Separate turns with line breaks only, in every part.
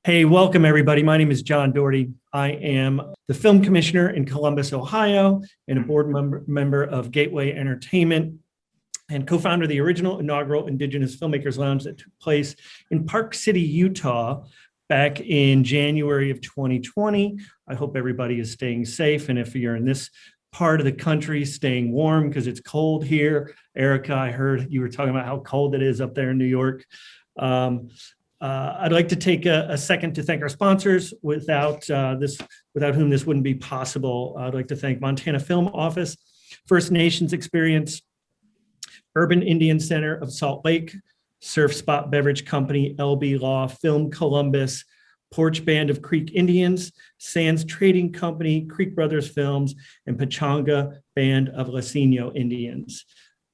Hey, welcome everybody. My name is John Doherty. I am the film commissioner in Columbus, Ohio, and a board member of Gateway Entertainment and co-founder of the original inaugural Indigenous Filmmakers Lounge that took place in Park City, Utah, back in January of 2020. I hope everybody is staying safe. And if you're in this part of the country, staying warm because it's cold here. Erica, I heard you were talking about how cold it is up there in New York. I'd like to take a second to thank our sponsors. Without whom this wouldn't be possible. I'd like to thank Montana Film Office, First Nations Experience, Urban Indian Center of Salt Lake, Surf Spot Beverage Company, LB Law, Film Columbus, Porch Band of Creek Indians, Sands Trading Company, Creek Brothers Films, and Pechanga Band of Lasino Indians.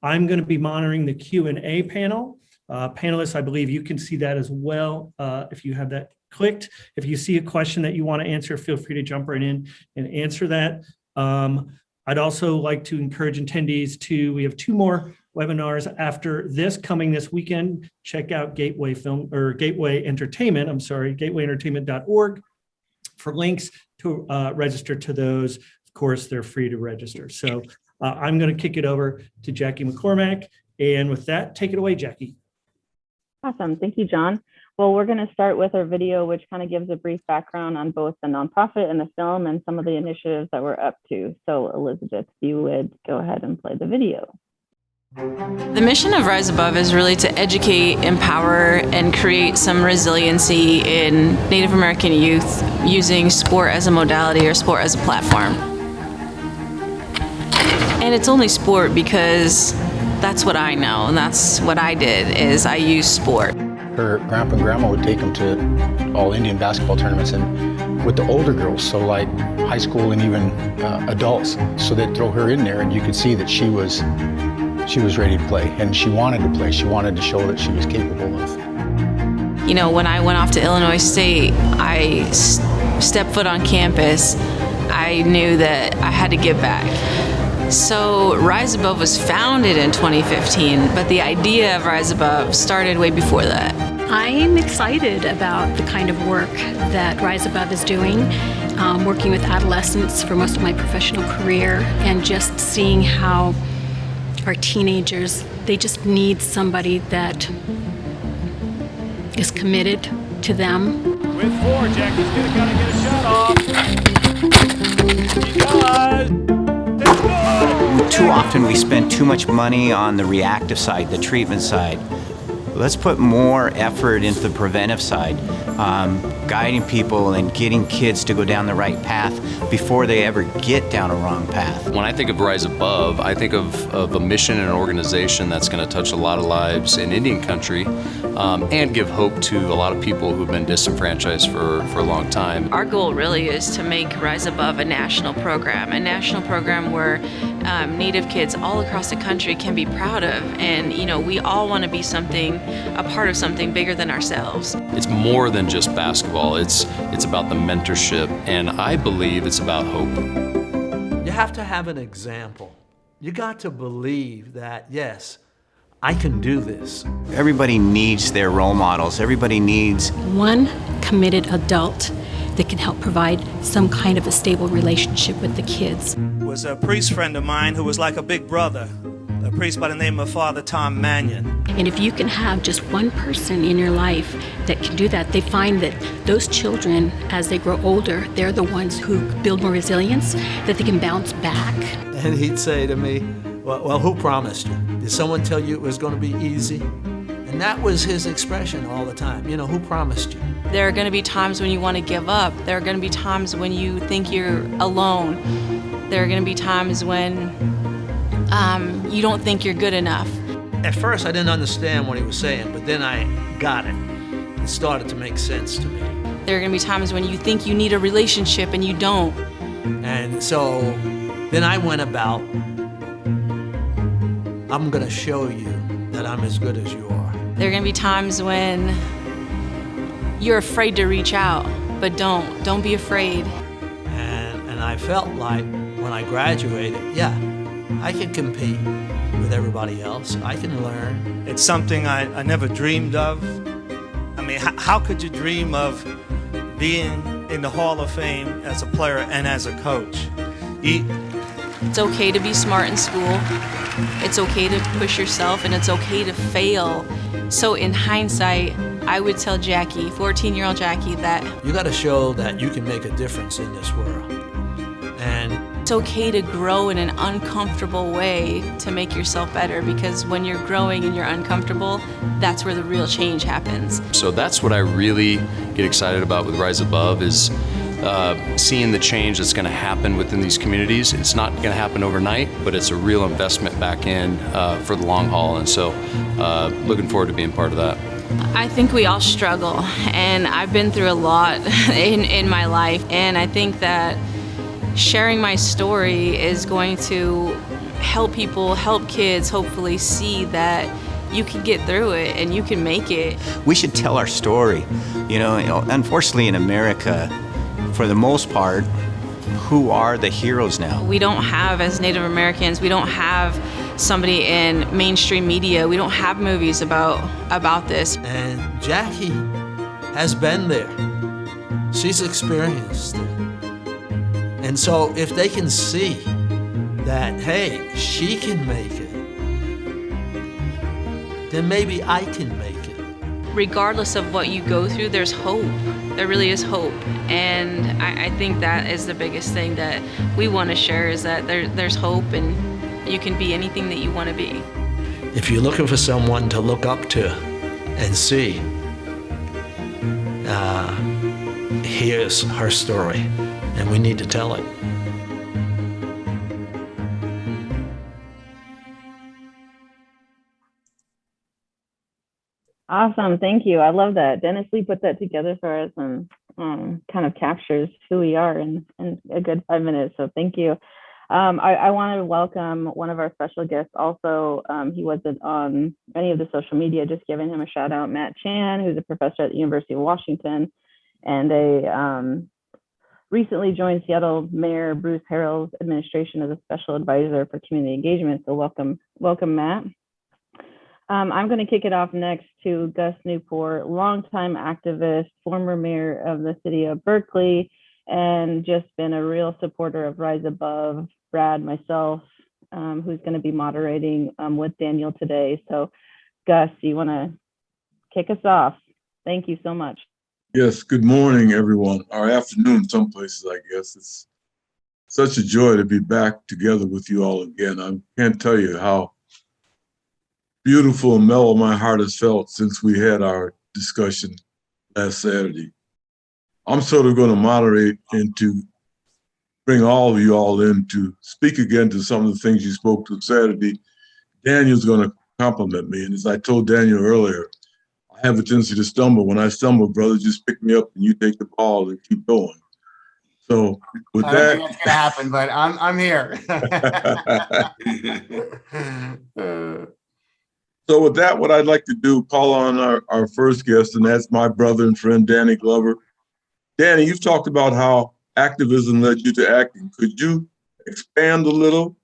I'm going to be monitoring the Q&A panel. Panelists, I believe you can see that as well if you have that clicked. If you see a question that you want to answer, feel free to jump right in and answer that. I'd also like to encourage attendees we have 2 more webinars after this coming this weekend. Check out Gateway Entertainment.org for links to register to those. Of course, they're free to register. So I'm going to kick it over to Jaci McCormack. And with that, take it away, Jaci.
Awesome. Thank you, John. Well, we're going to start with our video, which kind of gives a brief background on both the nonprofit and the film and some of the initiatives that we're up to. So Elizabeth, if you would go ahead and play the video.
The mission of Rise Above is really to educate, empower, and create some resiliency in Native American youth using sport as a modality or sport as a platform. And it's only sport because that's what I know, and that's what I did, is I used sport.
Her grandpa and grandma would take them to all Indian basketball tournaments and with the older girls, so like high school and even adults. So they'd throw her in there and you could see that she was ready to play and she wanted to play. She wanted to show that she was capable of.
You know, when I went off to Illinois State, I stepped foot on campus, I knew that I had to give back. So Rise Above was founded in 2015, but the idea of Rise Above started way before that.
I'm excited about the kind of work that Rise Above is doing, working with adolescents for most of my professional career, and just seeing how our teenagers, they just need somebody that is committed to them.
With 4, Jackie's gotta get a shot off. He does.
Too often we spend too much money on the reactive side, the treatment side. Let's put more effort into the preventive side, guiding people and getting kids to go down the right path before they ever get down a wrong path.
When I think of Rise Above, I think of a mission and an organization that's going to touch a lot of lives in Indian country and give hope to a lot of people who've been disenfranchised for a long time.
Our goal really is to make Rise Above a national program where Native kids all across the country can be proud of. And, you know, we all want to be a part of something bigger than ourselves.
It's more than just basketball. It's about the mentorship, and I believe it's about hope.
You have to have an example. You got to believe that, yes, I can do this.
Everybody needs their role models. Everybody needs
one committed adult that can help provide some kind of a stable relationship with the kids.
Was a priest friend of mine who was like a big brother, a priest by the name of Father Tom Mannion.
And if you can have just one person in your life that can do that, they find that those children, as they grow older, they're the ones who build more resilience, that they can bounce back.
And he'd say to me, well, who promised you? Did someone tell you it was going to be easy? And that was his expression all the time. You know, who promised you?
There are going to be times when you want to give up. There are going to be times when you think you're alone. There are going to be times when you don't think you're good enough.
At first, I didn't understand what he was saying, but then I got it. It started to make sense to me.
There are going to be times when you think you need a relationship and you don't.
And so then I went about, I'm going to show you that I'm as good as you are.
There are going to be times when you're afraid to reach out, but don't be afraid.
And I felt like when I graduated, yeah, I can compete with everybody else. I can learn.
It's something I never dreamed of. I mean, how could you dream of being in the Hall of Fame as a player and as a coach.
It's okay to be smart in school. It's okay to push yourself, and it's okay to fail. So in hindsight, I would tell Jaci, 14-year-old Jaci, that
You got to show that you can make a difference in this world. And
it's okay to grow in an uncomfortable way to make yourself better, because when you're growing and you're uncomfortable, that's where the real change happens.
So that's what I really get excited about with Rise Above, is seeing the change that's going to happen within these communities. It's not going to happen overnight, but it's a real investment back in for the long haul. And so looking forward to being part of that.
I think we all struggle, and I've been through a lot in my life, and I think that sharing my story is going to help people, help kids hopefully see that you can get through it and you can make it.
We should tell our story. You know, unfortunately in America, for the most part, who are the heroes now?
We don't have, as Native Americans, we don't have somebody in mainstream media. We don't have movies about this.
And Jaci has been there. She's experienced it. And so if they can see that, hey, she can make it, then maybe I can make it.
Regardless of what you go through, there's hope. There really is hope. And I think that is the biggest thing that we want to share, is that there's hope, and you can be anything that you want to be.
If you're looking for someone to look up to and see, here's her story, and we need to tell it.
Awesome, thank you. I love that. Dennis Lee put that together for us and kind of captures who we are in a good 5 minutes. So thank you. I want to welcome one of our special guests also. He wasn't on any of the social media, just giving him a shout out, Matt Chan, who's a professor at the University of Washington and a recently joined Seattle Mayor Bruce Harrell's administration as a special advisor for community engagement. So welcome, Matt. I'm going to kick it off next to Gus Newport, longtime activist, former mayor of the city of Berkeley, and just been a real supporter of Rise Above, Brad, myself, who's going to be moderating with Daniel today. So Gus, you want to kick us off? Thank you so much.
Yes, good morning, everyone, or afternoon, some places, I guess. It's such a joy to be back together with you all again. I can't tell you how beautiful and mellow my heart has felt since we had our discussion last Saturday. I'm sort of going to moderate and to bring all of you all in to speak again to some of the things you spoke to Saturday. Daniel's going to compliment me. And as I told Daniel earlier, I have a tendency to stumble. When I stumble, brother, just pick me up and you take the ball and keep going. So with
I
that,
don't think that's gonna happen, but I'm here.
So with that, what I'd like to do, call on our first guest, and that's my brother and friend, Danny Glover. Danny, you've talked about how activism led you to acting. Could you expand a little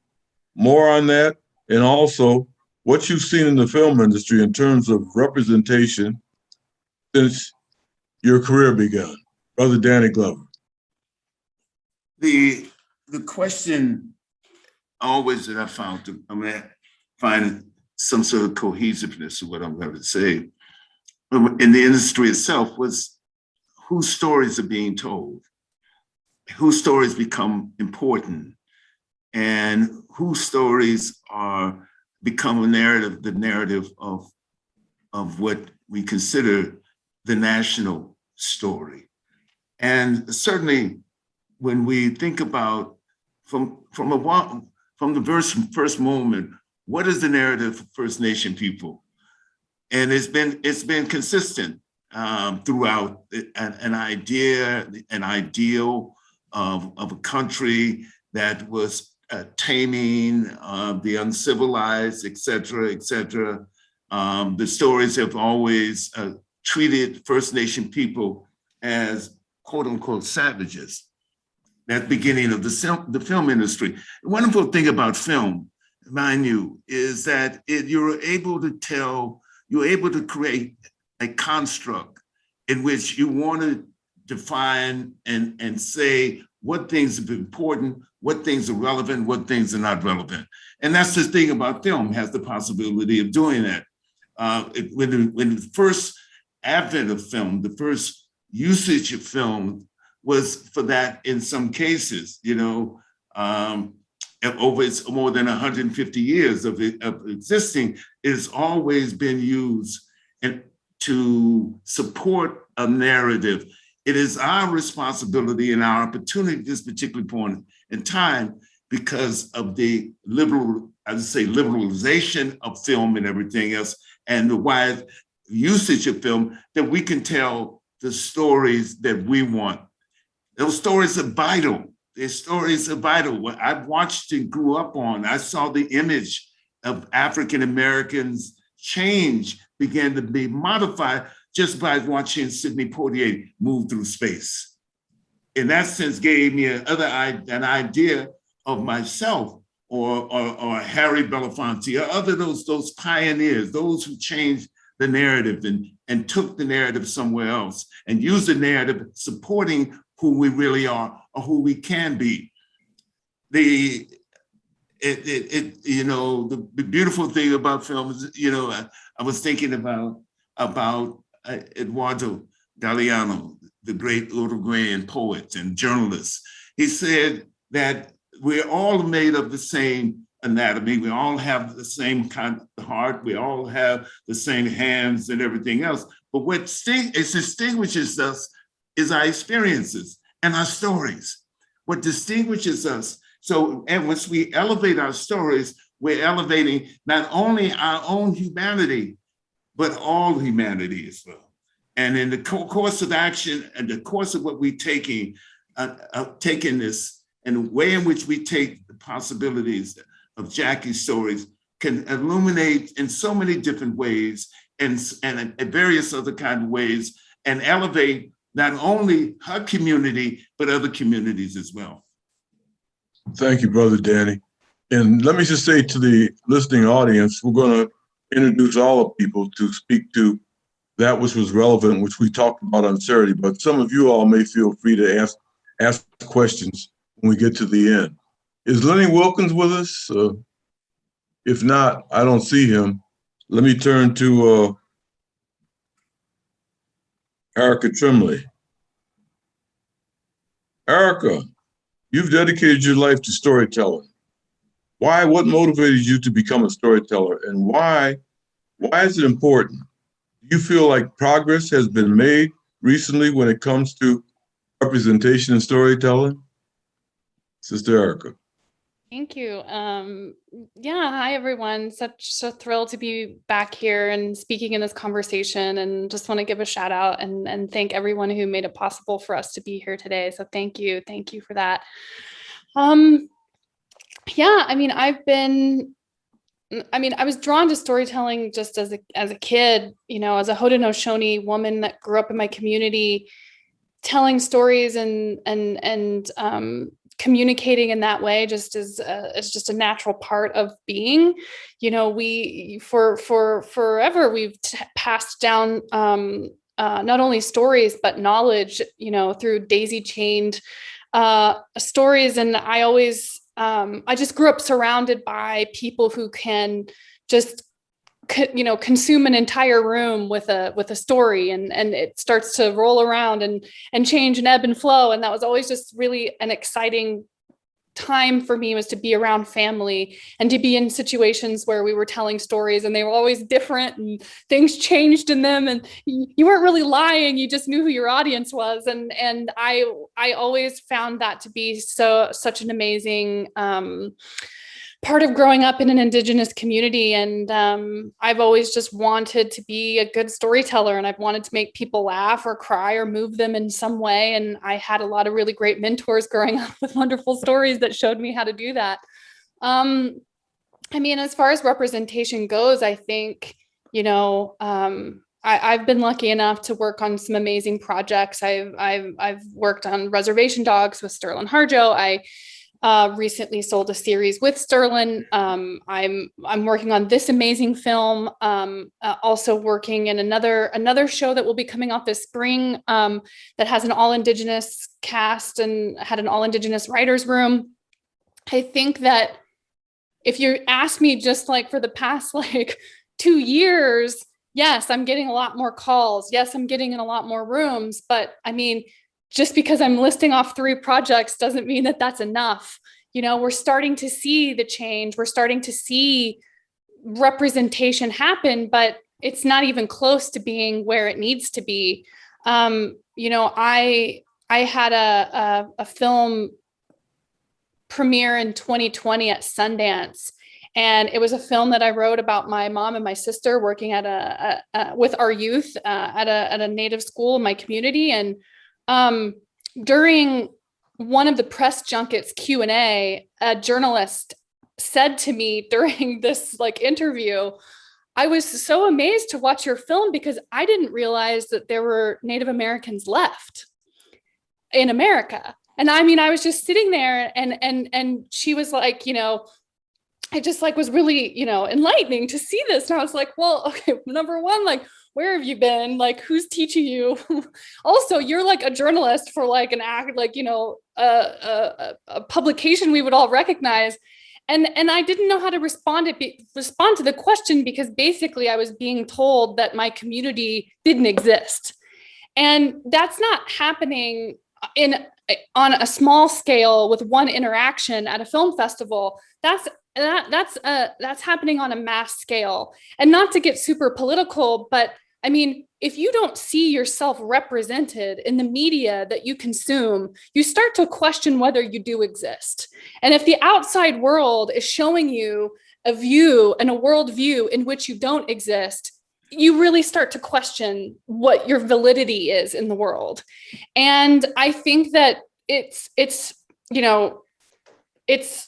more on that? And also, what you've seen in the film industry in terms of representation since your career began. Brother Danny Glover.
The question always that I found, find some sort of cohesiveness to what I'm going to say in the industry itself was whose stories are being told, whose stories become important, and whose stories become a narrative, the narrative of what we consider the national story. And certainly when we think about from the first moment, what is the narrative for First Nation people? And it's been consistent throughout an ideal of a country that was taming the uncivilized, et cetera, et cetera. The stories have always treated First Nation people as quote unquote savages. That beginning of the film industry. The wonderful thing about film, mind you, is that you're able to create a construct in which you want to define and say what things are important, what things are relevant, what things are not relevant. And that's the thing about film, has the possibility of doing that. When the first advent of film, the first usage of film was for that in some cases, over its more than 150 years of existing, it's always been used to support a narrative. It is our responsibility and our opportunity at this particular point in time, because of the liberalization of film and everything else, and the wide usage of film, that we can tell the stories that we want. Those stories are vital. Their stories are vital. What I've watched and grew up on, I saw the image of African Americans change, began to be modified just by watching Sidney Poitier move through space. In that sense, gave me an idea of myself, or Harry Belafonte, or other those pioneers, those who changed the narrative and took the narrative somewhere else and used the narrative supporting who we really are or who we can be. The beautiful thing about film is, I was thinking about Eduardo Galeano, the great Uruguayan poet and journalist. He said that we're all made of the same anatomy. We all have the same kind of heart. We all have the same hands and everything else. But what distinguishes us is our experiences and our stories. What distinguishes us. And once we elevate our stories, we're elevating not only our own humanity, but all humanity as well. And in the course of action and the course of what we're taking this, and the way in which we take the possibilities of Jaci's stories can illuminate in so many different ways and various other kind of ways, and elevate not only her community, but other communities as well.
Thank you, Brother Danny. And let me just say to the listening audience, we're going to introduce all of people to speak to that which was relevant, which we talked about on Saturday, but some of you all may feel free to ask questions when we get to the end. Is Lenny Wilkens with us? If not, I don't see him. Let me turn to Erica Tremblay. Erica, you've dedicated your life to storytelling. Why? What motivated you to become a storyteller, and why is it important? Do you feel like progress has been made recently when it comes to representation and storytelling? Sister Erica.
Thank you. Hi, everyone. Such a thrill to be back here and speaking in this conversation, and just want to give a shout out and thank everyone who made it possible for us to be here today. So thank you for that. I was drawn to storytelling just as a kid, as a Haudenosaunee woman that grew up in my community, telling stories and communicating in that way just is just a natural part of being. We for forever we've passed down not only stories but knowledge, through daisy chained stories, and I just grew up surrounded by people who can just consume an entire room with a story, and it starts to roll around and change and ebb and flow. And that was always just really an exciting time for me, was to be around family and to be in situations where we were telling stories, and they were always different and things changed in them, and you weren't really lying, you just knew who your audience was. And I always found that to be such an amazing part of growing up in an Indigenous community. And I've always just wanted to be a good storyteller, and I've wanted to make people laugh or cry or move them in some way. And I had a lot of really great mentors growing up with wonderful stories that showed me how to do that. As far as representation goes, I think, I've been lucky enough to work on some amazing projects. I've worked on Reservation Dogs with Sterling Harjo. recently sold a series with Sterling. I'm working on this amazing film. Also working in another show that will be coming out this spring that has an all Indigenous cast and had an all Indigenous writers room. I think that if you ask me, just like for the past like 2 years, yes, I'm getting a lot more calls. Yes, I'm getting in a lot more rooms. But I mean, just because I'm listing off 3 projects doesn't mean that that's enough. You know, we're starting to see the change. We're starting to see representation happen, but it's not even close to being where it needs to be. You know, I had a film premiere in 2020 at Sundance. And it was a film that I wrote about my mom and my sister working at with our youth at a Native school in my community. And during one of the press junkets Q&A, a journalist said to me during this like interview, I was so amazed to watch your film because I didn't realize that there were Native Americans left in America. And I mean, I was just sitting there and she was like, you know, I just like was really, you know, enlightening to see this. And I was like, well, okay, number one, like, where have you been? Like, who's teaching you? Also, you're like a journalist for like an act, like, you know, a publication we would all recognize. And I didn't know how to respond to the question because basically I was being told that my community didn't exist. And that's not happening on a small scale with one interaction at a film festival. That's happening on a mass scale. And not to get super political, but I mean, if you don't see yourself represented in the media that you consume, you start to question whether you do exist. And if the outside world is showing you a view and a worldview in which you don't exist, you really start to question what your validity is in the world. And I think that it's you know, it's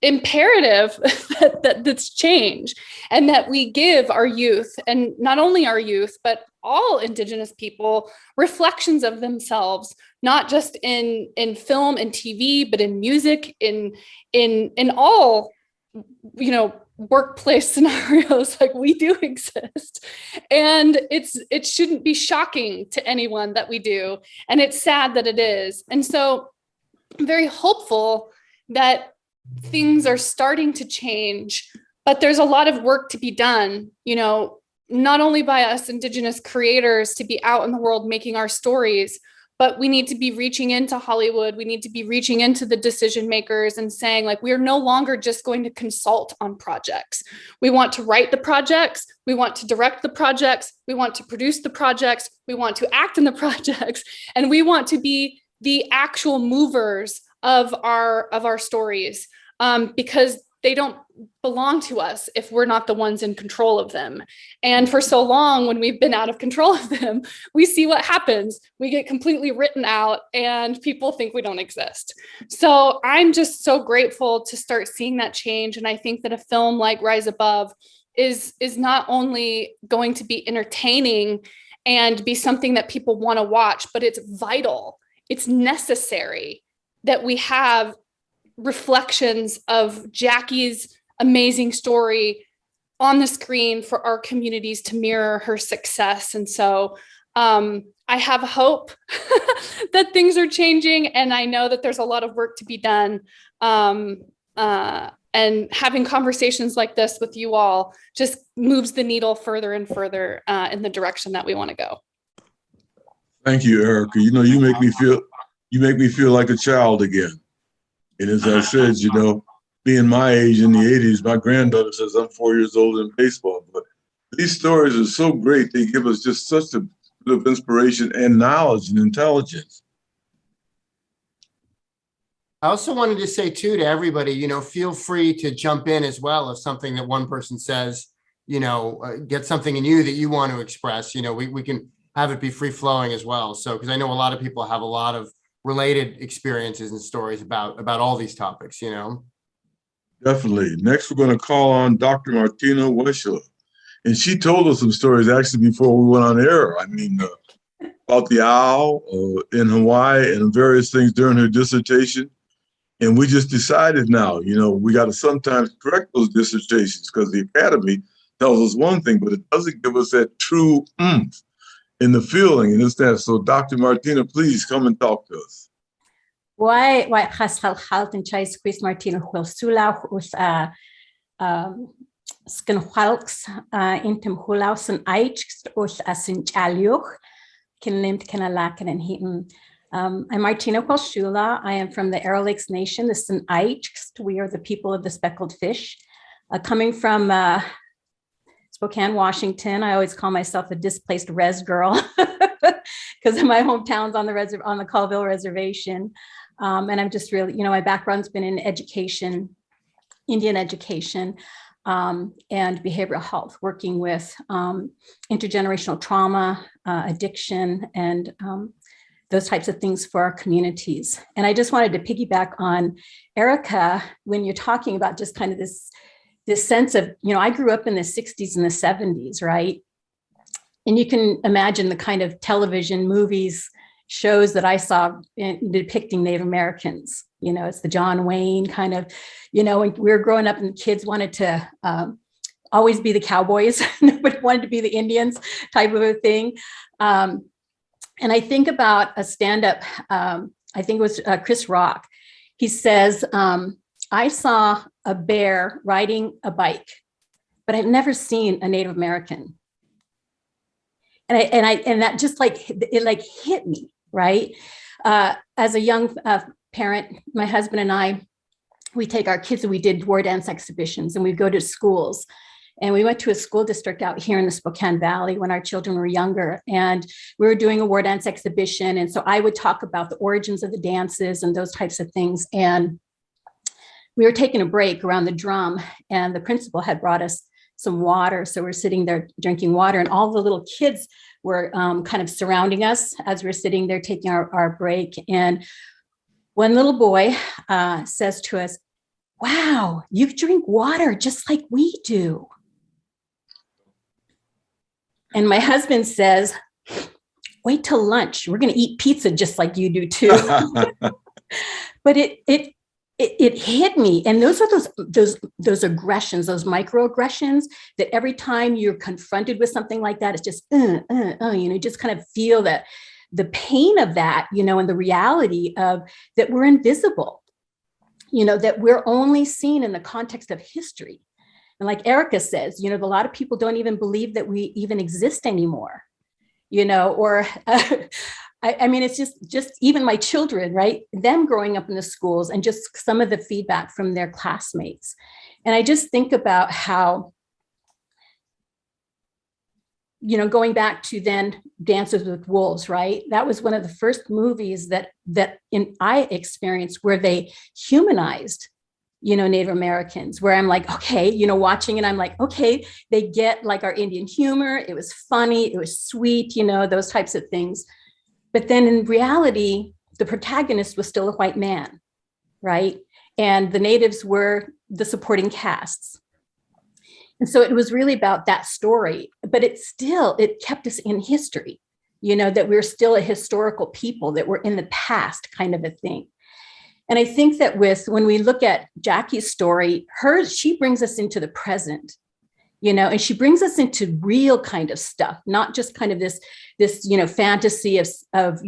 imperative that that's change and that we give our youth, and not only our youth, but all Indigenous people, reflections of themselves, not just in film and TV, but in music, in all, you know, workplace scenarios. Like, we do exist, and it shouldn't be shocking to anyone that we do, and it's sad that it is. And so I'm very hopeful that things are starting to change, but there's a lot of work to be done, you know, not only by us Indigenous creators to be out in the world making our stories, but we need to be reaching into Hollywood. We need to be reaching into the decision makers and saying, like, we're no longer just going to consult on projects. We want to write the projects. We want to direct the projects. We want to produce the projects. We want to act in the projects. And we want to be the actual movers of our stories, because they don't belong to us if we're not the ones in control of them. And for so long, when we've been out of control of them, we see what happens. We get completely written out and people think we don't exist. So I'm just so grateful to start seeing that change. And I think that a film like Rise Above is not only going to be entertaining and be something that people want to watch, but it's vital. It's necessary that we have reflections of Jaci's amazing story on the screen for our communities to mirror her success. And so I have hope that things are changing, and I know that there's a lot of work to be done. And having conversations like this with you all just moves the needle further and further in the direction that we want to go.
Thank you, Erica. You know, you make me feel like a child again. And as I said, you know, being my age in the 80s, my granddaughter says I'm 4 years old in baseball. But these stories are so great. They give us just such a bit of inspiration and knowledge and intelligence.
I also wanted to say, too, to everybody, you know, feel free to jump in as well if something that one person says, you know, get something in you that you want to express. You know, we can have it be free flowing as well. So, because I know a lot of people have a lot of related experiences and stories about all these topics, you know?
Definitely. Next, we're going to call on Dr. Martina Whelshula. And she told us some stories actually before we went on air. I mean, about the owl in Hawaii and various things during her dissertation. And we just decided now, we got to sometimes correct those dissertations because the academy tells us one thing, but it doesn't give us that true oomph in the feeling and this, that. So Dr. Martina, please come and talk to us.
Why has halt in Chais Chris Martina Whelshula with Skinwalks intem Hulaus and Eichs with a Sinchaliuch, can limt can a lacken and heaton. I'm Martina Whelshula. I am from the Arrow Lakes Nation, the Sinaichs. We are the people of the speckled fish. Coming from Spokane, Washington, I always call myself a displaced res girl because my hometown's on the Colville Reservation. And I'm just really, my background's been in education, Indian education, and behavioral health, working with intergenerational trauma, addiction, and those types of things for our communities. And I just wanted to piggyback on Erica when you're talking about just kind of this sense of, I grew up in the 60s and the 70s, right? And you can imagine the kind of television, movies, shows that I saw depicting Native Americans. It's the John Wayne kind of, when we were growing up and the kids wanted to always be the cowboys, nobody wanted to be the Indians type of a thing. And I think about a stand-up, I think it was Chris Rock. He says, I saw a bear riding a bike, but I've never seen a Native American. And that just it hit me, right? As a young parent, my husband and I, we take our kids and we did war dance exhibitions and we go to schools. And we went to a school district out here in the Spokane Valley when our children were younger, and we were doing a war dance exhibition. And so I would talk about the origins of the dances and those types of things. And we were taking a break around the drum, and the principal had brought us some water. So we're sitting there drinking water, and all the little kids were kind of surrounding us as we're sitting there taking our break. And one little boy says to us, "Wow, you drink water just like we do." And my husband says, "Wait till lunch. We're going to eat pizza just like you do too." But it hit me. And those are those aggressions, those microaggressions that every time you're confronted with something like that, it's just, you just kind of feel that the pain of that, and the reality of that we're invisible, that we're only seen in the context of history. And like Erica says, a lot of people don't even believe that we even exist anymore, or I mean, it's just even my children, right? Them growing up in the schools and just some of the feedback from their classmates. And I just think about how, going back to then Dances with Wolves, right? That was one of the first movies that I experienced where they humanized Native Americans, where I'm like, okay, watching it, I'm like, okay, they get like our Indian humor. It was funny. It was sweet, those types of things. But then in reality, the protagonist was still a white man, right? And the natives were the supporting casts. And so it was really about that story, but it kept us in history, that we're still a historical people, that we're in the past kind of a thing. And I think that when we look at Jaci's story, she brings us into the present, and she brings us into real kind of stuff, not just kind of this fantasy of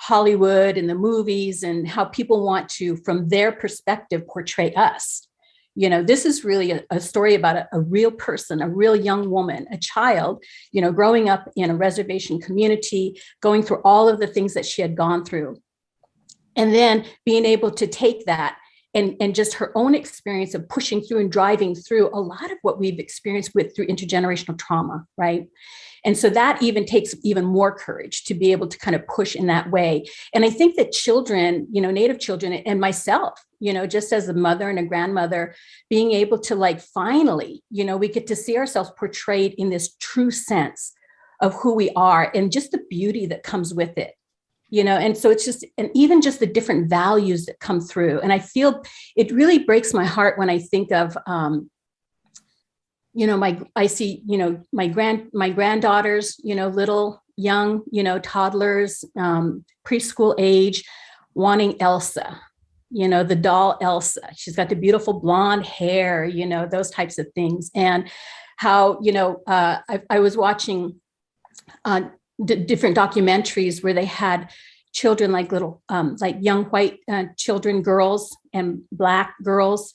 Hollywood and the movies and how people want to, from their perspective, portray us. This is really a story about a real person, a real young woman, a child, growing up in a reservation community, going through all of the things that she had gone through. And then being able to take that and just her own experience of pushing through and driving through a lot of what we've experienced through intergenerational trauma, right? And so that even takes even more courage to be able to kind of push in that way. And I think that children, Native children and myself, just as a mother and a grandmother, being able to finally, we get to see ourselves portrayed in this true sense of who we are and just the beauty that comes with it. And so it's just, and even just the different values that come through. And I feel it really breaks my heart when I think of, I see, my granddaughters, little, young, toddlers, preschool age, wanting Elsa, the doll Elsa. She's got the beautiful blonde hair, those types of things. And how, I was watching different documentaries where they had children like little, like young white children, girls and Black girls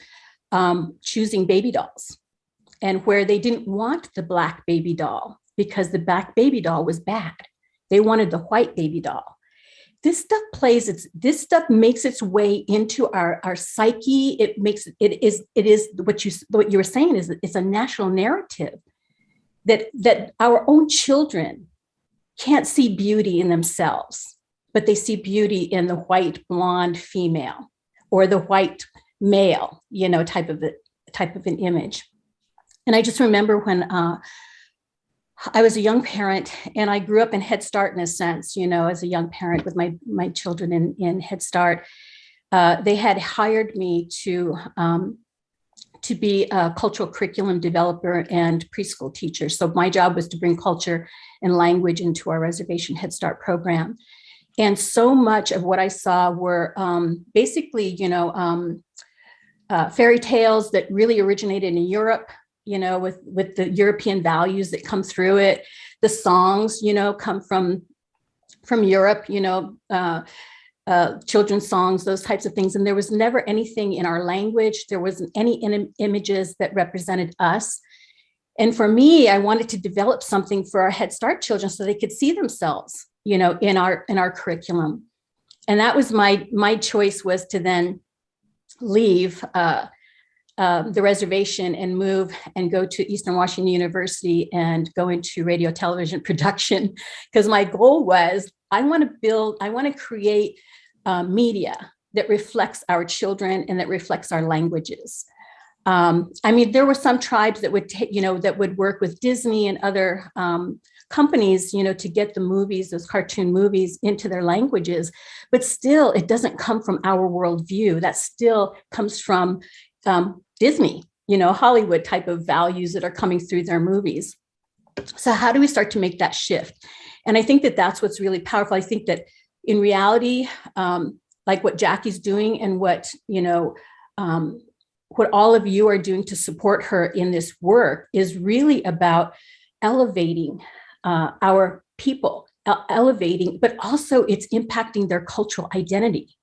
choosing baby dolls, and where they didn't want the Black baby doll because the Black baby doll was bad. They wanted the white baby doll. This stuff makes its way into our psyche. It is what you were saying is it's a national narrative that our own children can't see beauty in themselves, but they see beauty in the white blonde female or the white male, type of an image. And I just remember when I was a young parent, and I grew up in Head Start in a sense, as a young parent with my children in Head Start. They had hired me to be a cultural curriculum developer and preschool teacher. So my job was to bring culture and language into our reservation Head Start program. And so much of what I saw were basically, fairy tales that really originated in Europe, with the European values that come through it. The songs, come from Europe, children's songs, those types of things. And there was never anything in our language. There wasn't any images that represented us. And for me, I wanted to develop something for our Head Start children so they could see themselves, in our curriculum. And that was my choice, was to then leave the reservation and move and go to Eastern Washington University and go into radio television production, because my goal was I want to create media that reflects our children and that reflects our languages. There were some tribes that would that would work with Disney and other companies, to get the movies, those cartoon movies, into their languages, but still it doesn't come from our worldview. That still comes from Disney, Hollywood type of values that are coming through their movies. So how do we start to make that shift? And I think that that's what's really powerful. I think that in reality, like what Jaci's doing and what all of you are doing to support her in this work is really about elevating our people, but also it's impacting their cultural identity.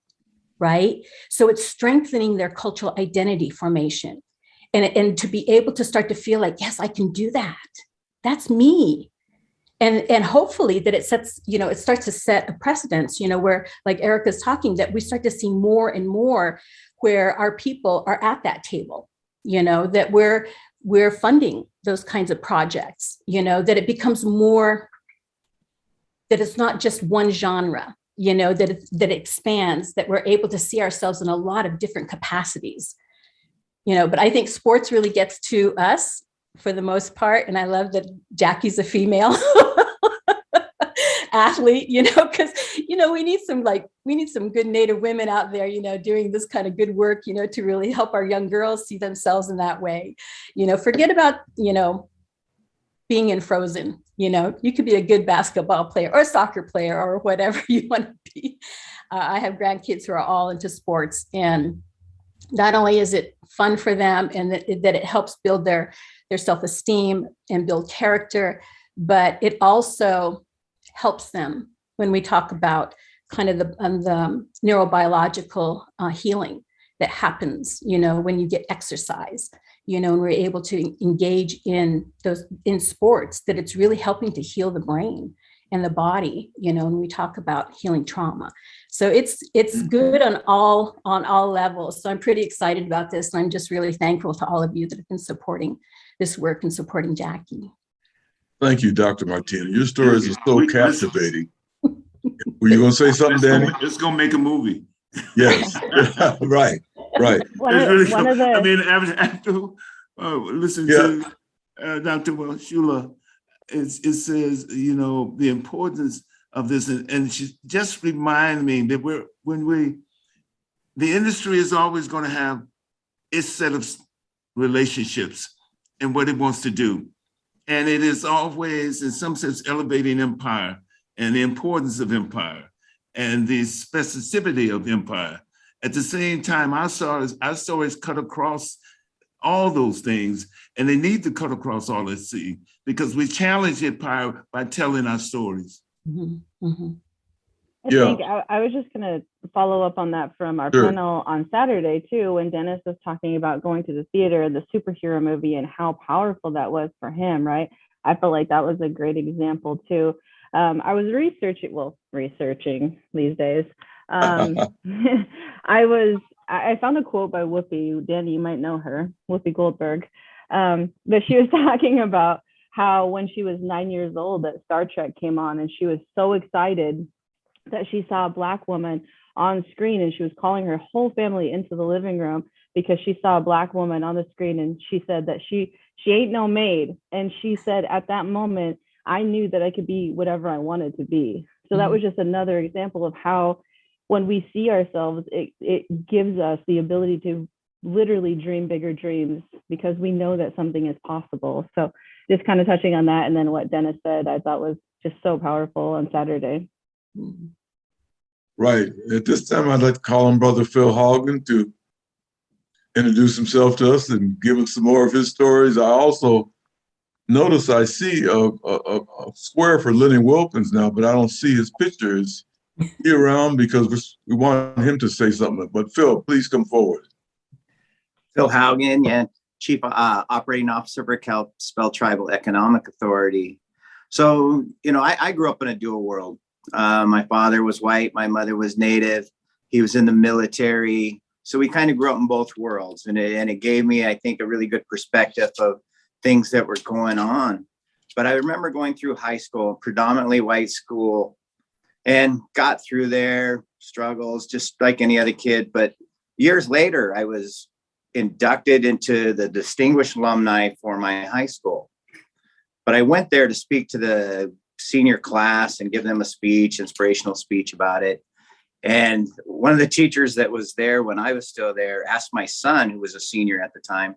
Right? So it's strengthening their cultural identity formation, and to be able to start to feel like, yes, I can do that. That's me. And hopefully that it sets, it starts to set a precedence, where, like Erica's talking, that we start to see more and more where our people are at that table, that we're funding those kinds of projects, that it becomes more, that it's not just one genre, that it expands, that we're able to see ourselves in a lot of different capacities, but I think sports really gets to us for the most part. And I love that Jaci's a female athlete, because, we need some good Native women out there, doing this kind of good work, to really help our young girls see themselves in that way. Forget about, being in Frozen, you could be a good basketball player or a soccer player or whatever you want to be. I have grandkids who are all into sports, and not only is it fun for them and that it helps build their self-esteem and build character, but it also helps them when we talk about kind of the neurobiological healing that happens, when you get exercise, and we're able to engage in sports, that it's really helping to heal the brain and the body, when we talk about healing trauma. So it's good on all levels. So I'm pretty excited about this. And I'm just really thankful to all of you that have been supporting this work and supporting Jaci.
Thank you, Dr. Martina. Your stories are so captivating. Were you going to say something, Danny?
It's going to make a movie.
Yes, right.
After listening to Dr. Whelshula, it says, the importance of this, and she just reminded me that the industry is always going to have its set of relationships and what it wants to do. And it is always, in some sense, elevating empire and the importance of empire and the specificity of empire At the same time, our stories cut across all those things, and they need to cut across all at sea because we challenge it by telling our stories.
I think I was just going to follow up on that from our panel on Saturday too, when Dennis was talking about going to the theater, the superhero movie, and how powerful that was for him, right? I felt like that was a great example too. I was researching these days. I found a quote by Whoopi. Danny, you might know her, Whoopi Goldberg. But she was talking about how when she was 9 years old that Star Trek came on, and she was so excited that she saw a Black woman on screen, and she was calling her whole family into the living room because she saw a Black woman on the screen, and she said that she ain't no maid. And she said, at that moment, I knew that I could be whatever I wanted to be. So that was just another example of how when we see ourselves, it gives us the ability to literally dream bigger dreams because we know that something is possible. So just kind of touching on that, and then what Dennis said, I thought was just so powerful on Saturday.
Right. At this time, I'd like to call on Brother Phil Haugen to introduce himself to us and give us some more of his stories. I also notice I see a square for Lenny Wilkens now, but I don't see his picture. Is he around? Because we want him to say something. But Phil, please come forward.
Phil Haugen, yeah, Chief Operating Officer for Kalispell Tribal Economic Authority. So, I grew up in a dual world. My father was white, my mother was Native. He was in the military. So we kind of grew up in both worlds, and it gave me, I think, a really good perspective of things that were going on. But I remember going through high school, predominantly white school, and got through their struggles just like any other kid. But years later, I was inducted into the distinguished alumni for my high school. But I went there to speak to the senior class and give them a speech, inspirational speech about it. And one of the teachers that was there when I was still there asked my son, who was a senior at the time,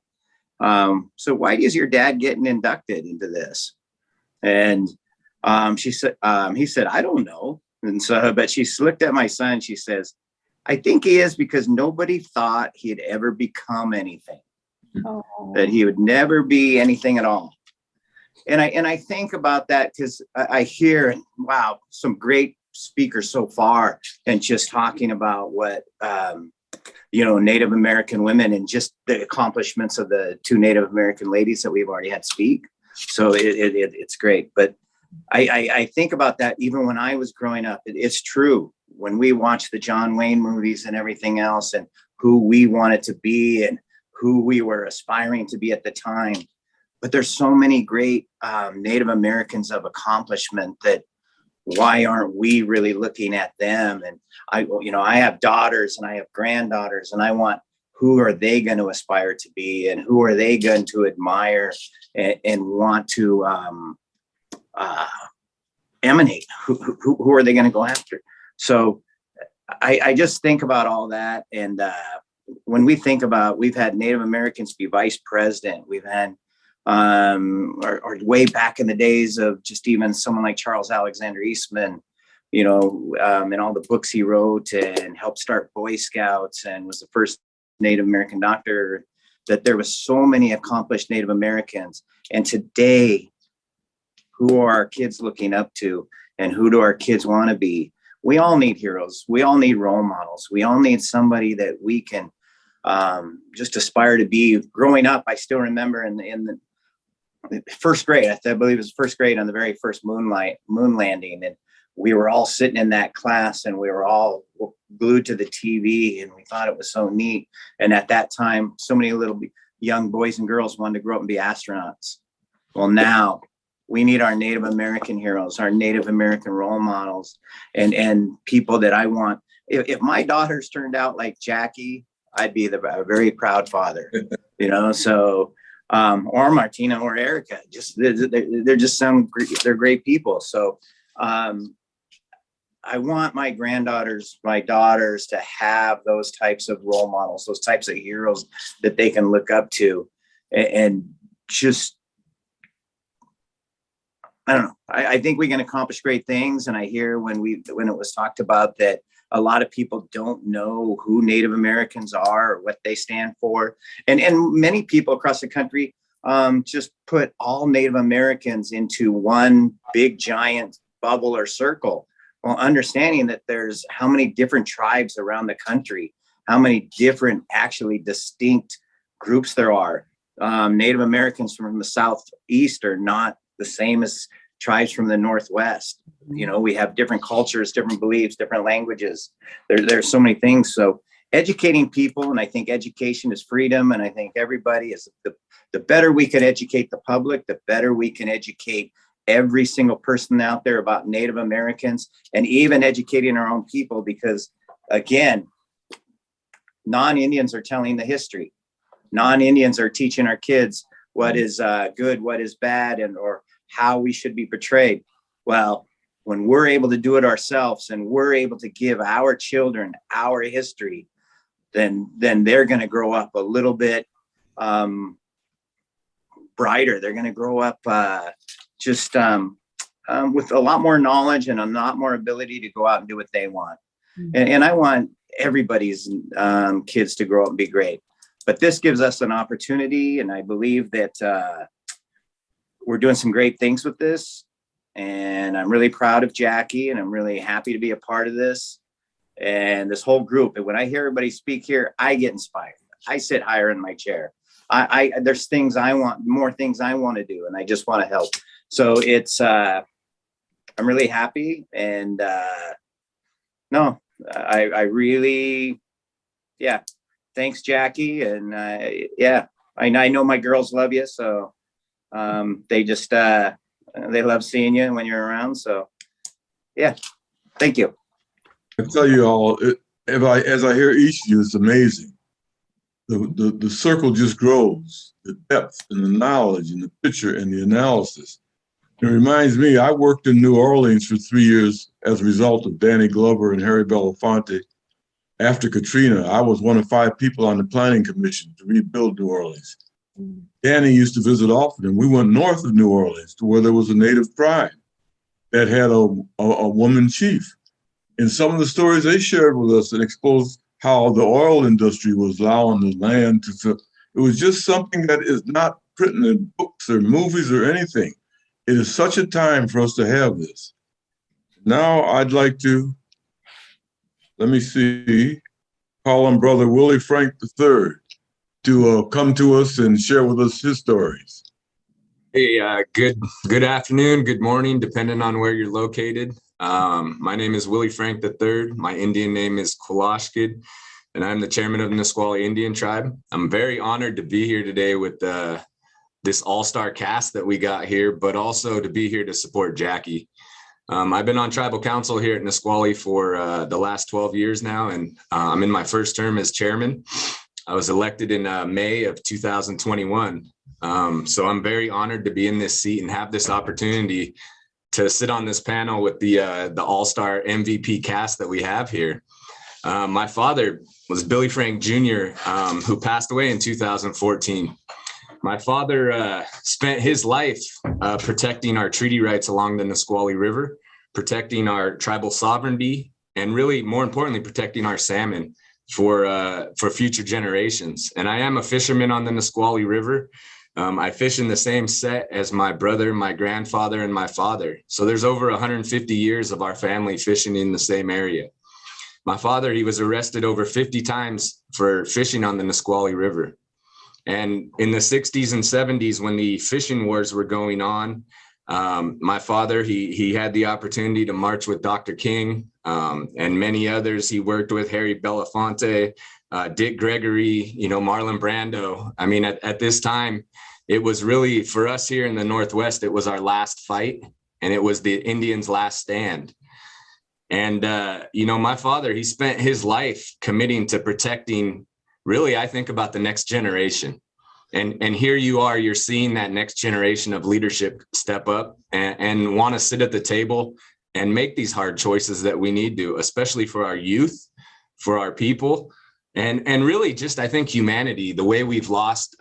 so why is your dad getting inducted into this? And he said, I don't know. And so, but she looked at my son, she says, I think he is because nobody thought he'd ever become anything, that he would never be anything at all. And I think about that because I hear, wow, some great speakers so far, and just talking about what, Native American women and just the accomplishments of the two Native American ladies that we've already had speak. So it's great. But I think about that even when I was growing up. It's true. When we watched the John Wayne movies and everything else, and who we wanted to be and who we were aspiring to be at the time. But there's so many great Native Americans of accomplishment that why aren't we really looking at them? And I have daughters and I have granddaughters, and I want, who are they going to aspire to be, and who are they going to admire and want to emanate? Who are they going to go after? So I just think about all that. And when we think about, we've had Native Americans be vice president, we've had or way back in the days of just even someone like Charles Alexander Eastman, and all the books he wrote and helped start Boy Scouts and was the first Native American doctor, that there was so many accomplished Native Americans. And today, who are our kids looking up to, and who do our kids want to be? We all need heroes. We all need role models. We all need somebody that we can just aspire to be. Growing up, I still remember in the first grade, I believe it was first grade, on the very first moon landing, and we were all sitting in that class, and we were all glued to the TV, and we thought it was so neat. And at that time, so many little young boys and girls wanted to grow up and be astronauts. Well, now we need our Native American heroes, our Native American role models, and people that I want. If my daughters turned out like Jaci, I'd be a very proud father, so, or Martina or Erica, they're just they're great people. So, I want my granddaughters, my daughters to have those types of role models, those types of heroes that they can look up to, and just, I don't know. I think we can accomplish great things. And I hear when it was talked about that a lot of people don't know who Native Americans are or what they stand for. And many people across the country just put all Native Americans into one big giant bubble or circle, while understanding that there's how many different tribes around the country, how many different actually distinct groups there are. Native Americans from the Southeast are not the same as tribes from the Northwest. You know, we have different cultures, different beliefs, different languages. There's so many things. So educating people, and I think education is freedom. And I think everybody is the better we can educate the public, the better we can educate every single person out there about Native Americans, and even educating our own people, because again, non-Indians are telling the history. Non-Indians are teaching our kids what is good, what is bad, and or how we should be portrayed. Well, when we're able to do it ourselves and we're able to give our children our history, then they're going to grow up a little bit brighter. They're going to grow up with a lot more knowledge and a lot more ability to go out and do what they want. And I want everybody's kids to grow up and be great. But this gives us an opportunity, and I believe that we're doing some great things with this. And I'm really proud of Jaci, and I'm really happy to be a part of this and this whole group. And when I hear everybody speak here, I get inspired. I sit higher in my chair. There's things I want, more things I want to do, and I just want to help. So it's, I'm really happy. And I really, yeah. Thanks, Jaci. And I know my girls love you. So they just, they love seeing you when you're around. So yeah, thank you.
I tell you all, as I hear each of you, it's amazing. The circle just grows, the depth and the knowledge and the picture and the analysis. It reminds me, I worked in New Orleans for 3 years as a result of Danny Glover and Harry Belafonte. After Katrina, I was one of 5 people on the planning commission to rebuild New Orleans. Danny used to visit often, and we went north of New Orleans to where there was a native tribe that had a woman chief. And some of the stories they shared with us that exposed how the oil industry was allowing the land to, it was just something that is not written in books or movies or anything. It is such a time for us to have this. Now I'd like to, let me see, call on Brother Willie Frank III to come to us and share with us his stories.
Hey, good afternoon, good morning, depending on where you're located. My name is Willie Frank III. My Indian name is Kulashkid, and I'm the chairman of the Nisqually Indian tribe. I'm very honored to be here today with this all-star cast that we got here, but also to be here to support Jaci. I've been on tribal council here at Nisqually for the last 12 years now, and I'm in my first term as chairman. I was elected in May of 2021. So I'm very honored to be in this seat and have this opportunity to sit on this panel with the all-star MVP cast that we have here. My father was Billy Frank Jr., who passed away in 2014. My father spent his life protecting our treaty rights along the Nisqually River, protecting our tribal sovereignty, and really, more importantly, protecting our salmon for future generations. And I am a fisherman on the Nisqually River. I fish in the same set as my brother, my grandfather, and my father. So there's over 150 years of our family fishing in the same area. My father, he was arrested over 50 times for fishing on the Nisqually River. And in the 60s and 70s, when the fishing wars were going on, my father, he had the opportunity to march with Dr. King and many others. He worked with Harry Belafonte, Dick Gregory, Marlon Brando. I mean, at this time, it was really, for us here in the Northwest, it was our last fight, and it was the Indians' last stand. And, my father, he spent his life committing to protecting, really, I think about the next generation. And here you are, you're seeing that next generation of leadership step up and want to sit at the table and make these hard choices that we need to, especially for our youth, for our people, and really just, I think, humanity, the way we've lost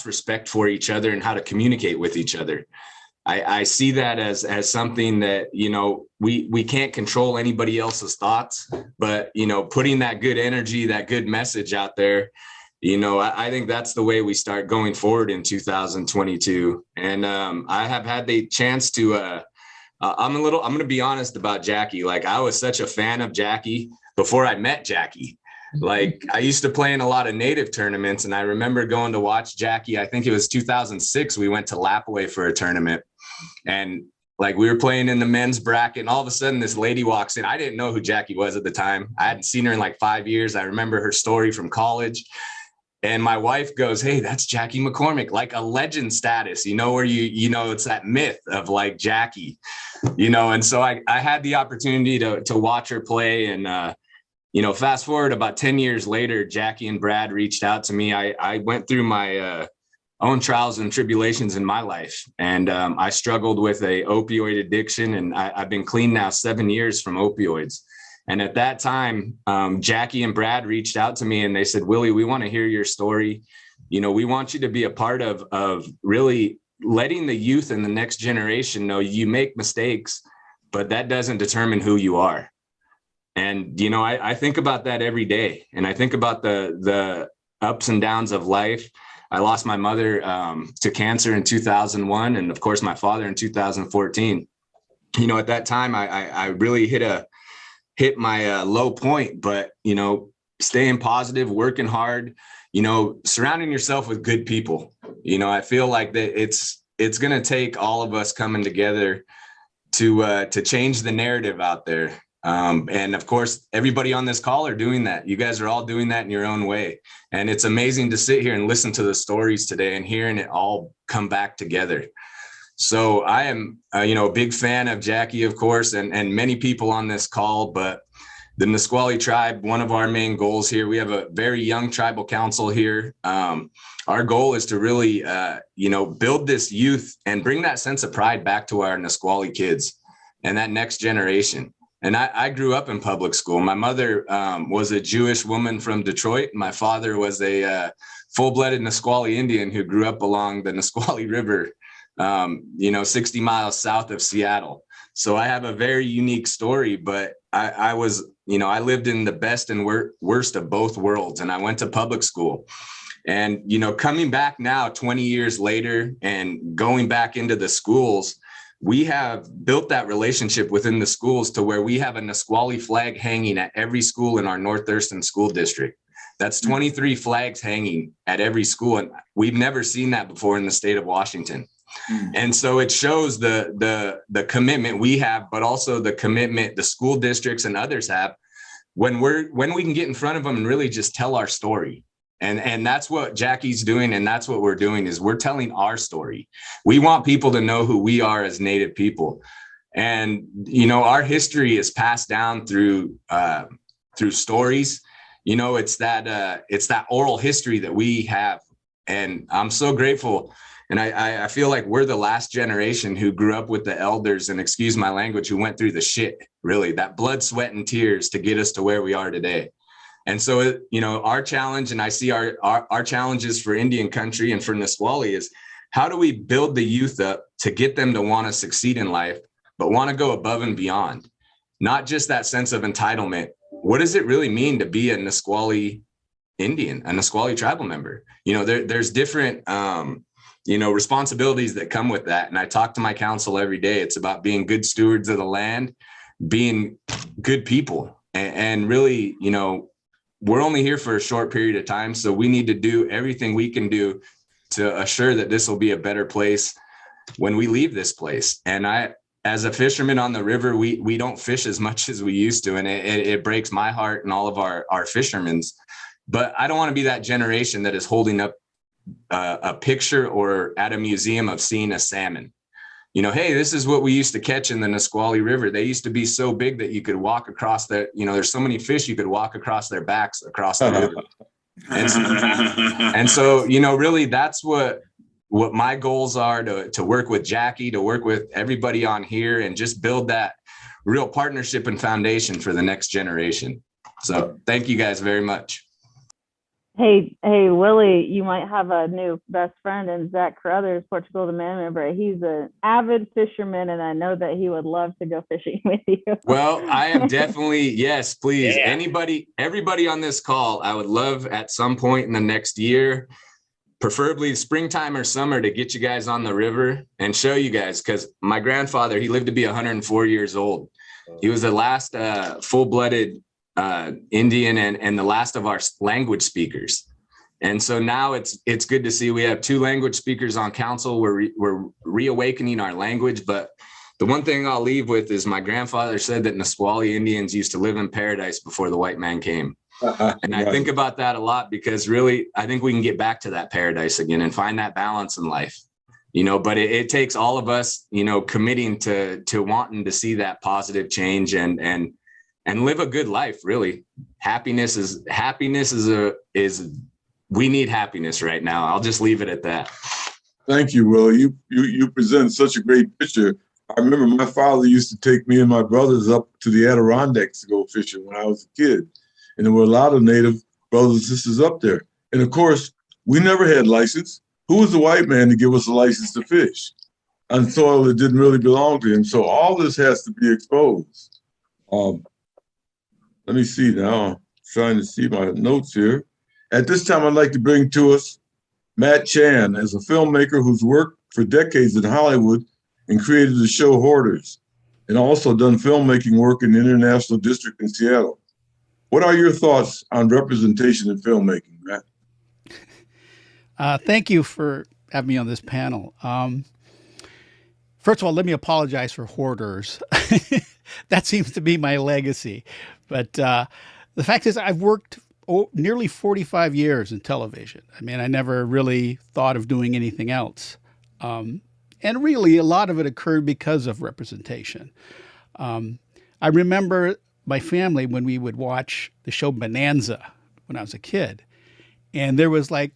respect for each other and how to communicate with each other. I see that as something that, you know, we can't control anybody else's thoughts, but, you know, putting that good energy, that good message out there, you know, I think that's the way we start going forward in 2022. And I have had the chance to, I'm going to be honest about Jaci. Like, I was such a fan of Jaci before I met Jaci. Like, I used to play in a lot of native tournaments, and I remember going to watch Jaci. I think it was 2006. We went to Lapaway for a tournament, and like, we were playing in the men's bracket, and all of a sudden this lady walks in. I didn't know who Jaci was at the time. I hadn't seen her in like 5 years. I remember her story from college. And my wife goes, "Hey, that's Jaci McCormack," like a legend status, you know, where you know, it's that myth of like Jaci, you know. And so I had the opportunity to watch her play. And, you know, fast forward about 10 years later, Jaci and Brad reached out to me. I went through my own trials and tribulations in my life. And I struggled with a opioid addiction, and I've been clean now 7 years from opioids. And at that time, Jaci and Brad reached out to me, and they said, "Willie, we want to hear your story. You know, we want you to be a part of really letting the youth and the next generation know you make mistakes, but that doesn't determine who you are." And, you know, I think about that every day. And I think about the ups and downs of life. I lost my mother to cancer in 2001, and of course my father in 2014. You know, at that time, I really hit my low point, but, you know, staying positive, working hard, you know, surrounding yourself with good people. You know, I feel like that it's going to take all of us coming together to change the narrative out there. And of course, everybody on this call are doing that. You guys are all doing that in your own way. And it's amazing to sit here and listen to the stories today and hearing it all come back together. So I am, you know, a big fan of Jaci, of course, and many people on this call, but the Nisqually tribe, one of our main goals here, we have a very young tribal council here. Our goal is to really, you know, build this youth and bring that sense of pride back to our Nisqually kids and that next generation. And I grew up in public school. My mother was a Jewish woman from Detroit. My father was a full-blooded Nisqually Indian who grew up along the Nisqually River, you know, 60 miles south of Seattle. So I have a very unique story, but I was, you know, I lived in the best and worst of both worlds, and I went to public school. And, you know, coming back now 20 years later and going back into the schools, we have built that relationship within the schools to where we have a Nisqually flag hanging at every school in our North Thurston school district. That's 23 flags hanging at every school. And we've never seen that before in the state of Washington. And so it shows the commitment we have, but also the commitment the school districts and others have when we can get in front of them and really just tell our story. And that's what Jaci's doing. And that's what we're doing is we're telling our story. We want people to know who we are as Native people. And, you know, our history is passed down through stories. You know, it's that oral history that we have. And I'm so grateful. And I feel like we're the last generation who grew up with the elders, and excuse my language, who went through the shit, really, that blood, sweat, and tears to get us to where we are today. And so, you know, our challenge, and I see our challenges for Indian country and for Nisqually is, how do we build the youth up to get them to want to succeed in life, but want to go above and beyond? Not just that sense of entitlement. What does it really mean to be a Nisqually Indian, a Nisqually tribal member? You know, there's different, you know, responsibilities that come with that. And I talk to my council every day. It's about being good stewards of the land, being good people, and really, you know, we're only here for a short period of time. So we need to do everything we can do to assure that this will be a better place when we leave this place. And as a fisherman on the river, we don't fish as much as we used to. And it breaks my heart and all of our fishermen's. But I don't want to be that generation that is holding up a picture or at a museum of seeing a salmon. You know, hey, this is what we used to catch in the Nisqually River. They used to be so big that you could walk across you know, there's so many fish you could walk across their backs across the river. And so, you know, really that's what my goals are, to work with Jaci, to work with everybody on here, and just build that real partnership and foundation for the next generation. So thank you guys very much.
Hey, Willie, you might have a new best friend in Zach Carruthers, Portugal the Man member. He's an avid fisherman, and I know that he would love to go fishing with you.
Well, I am definitely, yes, please. Yeah. Everybody on this call, I would love at some point in the next year, preferably springtime or summer, to get you guys on the river and show you guys, because my grandfather, he lived to be 104 years old. He was the last full-blooded Indian and the last of our language speakers. And so now it's good to see we have 2 language speakers on council. We're reawakening our language. But the one thing I'll leave with is my grandfather said that Nisqually Indians used to live in paradise before the white man came. And I think about that a lot, because really, I think we can get back to that paradise again and find that balance in life. But it takes all of us, committing to wanting to see that positive change and live a good life. Really, happiness is we need happiness right now. I'll just leave it at that.
Thank you, Will. You present such a great picture. I remember my father used to take me and my brothers up to the Adirondacks to go fishing when I was a kid. And there were a lot of Native brothers and sisters up there. And of course, we never had license. Who was the white man to give us a license to fish on soil that didn't really belong to him? So all this has to be exposed. Let me see now. I'm trying to see my notes here. At this time, I'd like to bring to us Matt Chan, as a filmmaker who's worked for decades in Hollywood and created the show Hoarders, and also done filmmaking work in the International District in Seattle. What are your thoughts on representation in filmmaking, Matt?
Thank you for having me on this panel. First of all, let me apologize for Hoarders. That seems to be my legacy. But the fact is, I've worked nearly 45 years in television. I mean, I never really thought of doing anything else. And really, a lot of it occurred because of representation. I remember my family when we would watch the show Bonanza when I was a kid. And there was I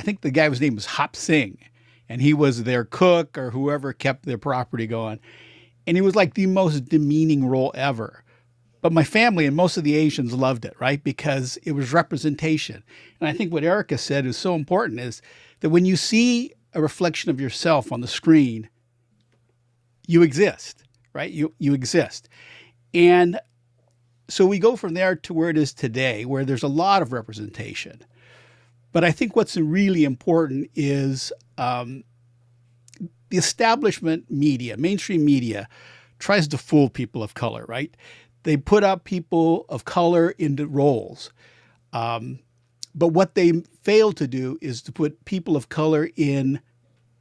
think the guy's name was Hop Singh, and he was their cook or whoever kept their property going. And he was like the most demeaning role ever. But my family and most of the Asians loved it, right? Because it was representation. And I think what Erica said is so important, is that when you see a reflection of yourself on the screen, you exist, right? You exist. And so we go from there to where it is today, where there's a lot of representation. But I think what's really important is the establishment media, mainstream media, tries to fool people of color, right? They put up people of color into roles. But what they fail to do is to put people of color in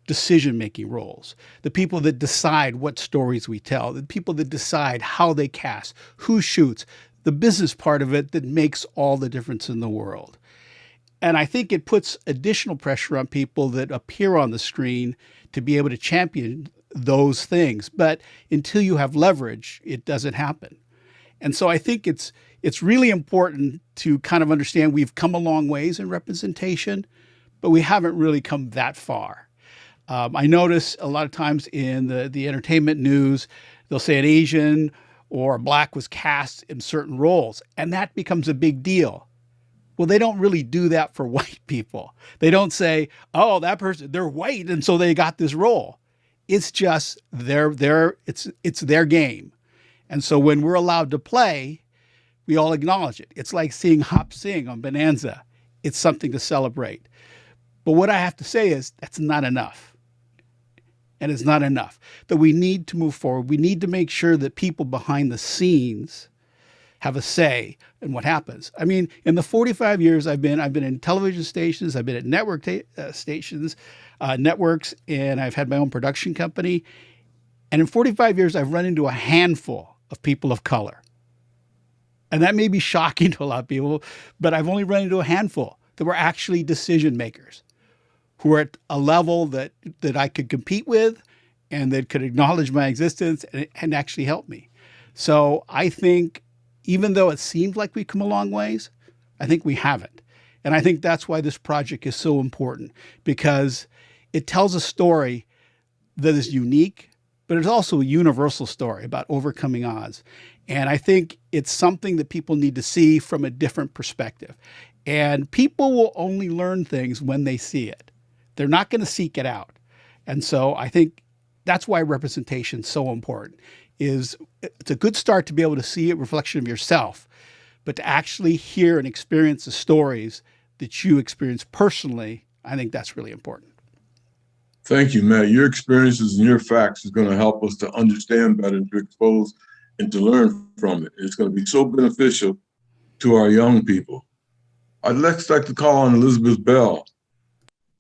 decision-making roles, the people that decide what stories we tell, the people that decide how they cast, who shoots, the business part of it that makes all the difference in the world. And I think it puts additional pressure on people that appear on the screen to be able to champion those things. But until you have leverage, it doesn't happen. And so I think it's really important to kind of understand we've come a long ways in representation, but we haven't really come that far. I notice a lot of times in the entertainment news, they'll say an Asian or a Black was cast in certain roles, and that becomes a big deal. Well, they don't really do that for white people. They don't say, oh, that person, they're white, and so they got this role. It's just it's their game. And so when we're allowed to play, we all acknowledge it. It's like seeing Hop Sing on Bonanza. It's something to celebrate. But what I have to say is that's not enough. And it's not enough. That we need to move forward. We need to make sure that people behind the scenes have a say in what happens. I mean, in the 45 years I've been in television stations, I've been at network stations, networks, and I've had my own production company. And in 45 years, I've run into a handful of people of color. And that may be shocking to a lot of people, but I've only run into a handful that were actually decision makers, who were at a level that I could compete with and that could acknowledge my existence and actually help me. So I think, even though it seems like we've come a long ways, I think we haven't. And I think that's why this project is so important, because it tells a story that is unique, but it's also a universal story about overcoming odds. And I think it's something that people need to see from a different perspective. And people will only learn things when they see it. They're not going to seek it out. And so I think that's why representation is so important. It's a good start to be able to see a reflection of yourself, but to actually hear and experience the stories that you experience personally, I think that's really important.
Thank you, Matt. Your experiences and your facts is going to help us to understand better, to expose and to learn from it. It's going to be so beneficial to our young people. I'd like to call on Elizabeth Bell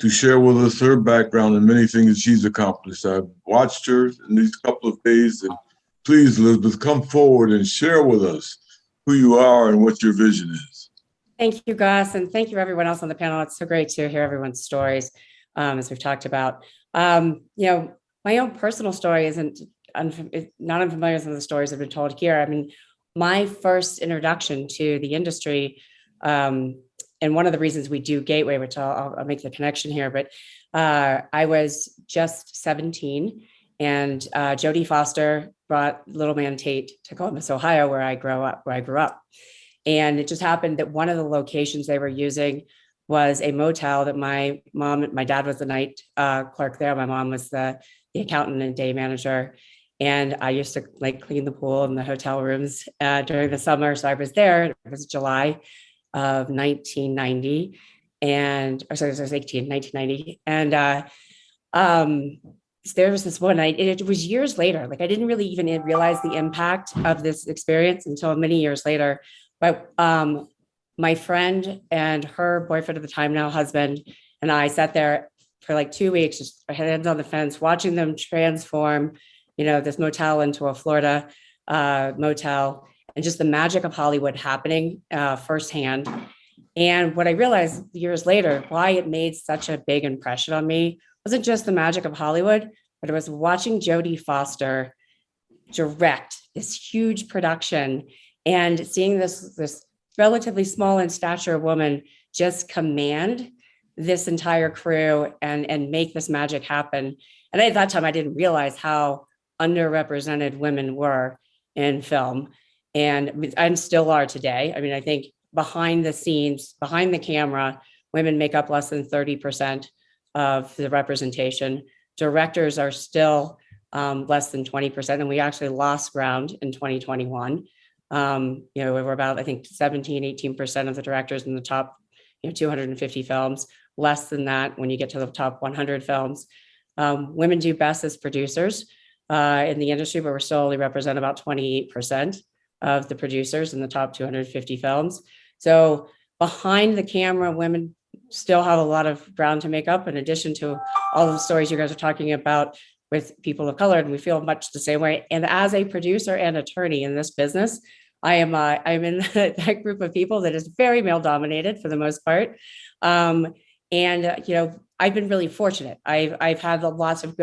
to share with us her background and many things that she's accomplished. I've watched her in these couple of days, and please, Elizabeth, come forward and share with us who you are and what your vision is.
Thank you, Gus, and thank you everyone else on the panel. It's so great to hear everyone's stories, as we've talked about. My own personal story isn't not unfamiliar with some of the stories that have been told here. I mean, my first introduction to the industry, and one of the reasons we do Gateway, which I'll make the connection here, but I was just 17, and Jodie Foster brought Little Man Tate to Columbus, Ohio, where I grew up. And it just happened that one of the locations they were using was a motel that my dad was the night clerk there. My mom was the accountant and day manager. And I used to clean the pool and the hotel rooms during the summer. So I was there. It was July of 1990. And, or sorry, it was 1990. And there was this one night, and it was years later. I didn't really even realize the impact of this experience until many years later. But my friend and her boyfriend at the time, now husband, and I sat there for 2 weeks, just hands on the fence, watching them transform, this motel into a Florida motel, and just the magic of Hollywood happening firsthand. And what I realized years later, why it made such a big impression on me, wasn't just the magic of Hollywood, but it was watching Jodie Foster direct this huge production and seeing this relatively small in stature woman just command this entire crew and make this magic happen. And at that time, I didn't realize how underrepresented women were in film. And I still are today. I mean, I think behind the scenes, behind the camera, women make up less than 30% of the representation. Directors are still less than 20%. And we actually lost ground in 2021. We were about, I think, 17, 18% of the directors in the top 250 films, less than that when you get to the top 100 films. Women do best as producers in the industry, but we're still only represent about 28% of the producers in the top 250 films. So behind the camera, women still have a lot of ground to make up, in addition to all of the stories you guys are talking about with people of color, and we feel much the same way. And as a producer and attorney in this business, I'm in that group of people that is very male dominated for the most part. I've been really fortunate. I've had a lot of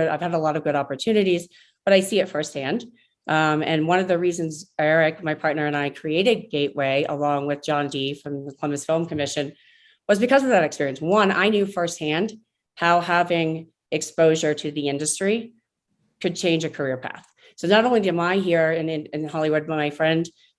good opportunities, but I see it firsthand. And one of the reasons Eric, my partner, and I created Gateway along with John D from the Columbus Film Commission was because of that experience. One, I knew firsthand how having exposure to the industry could change a career path. So not only am I here in Hollywood, but my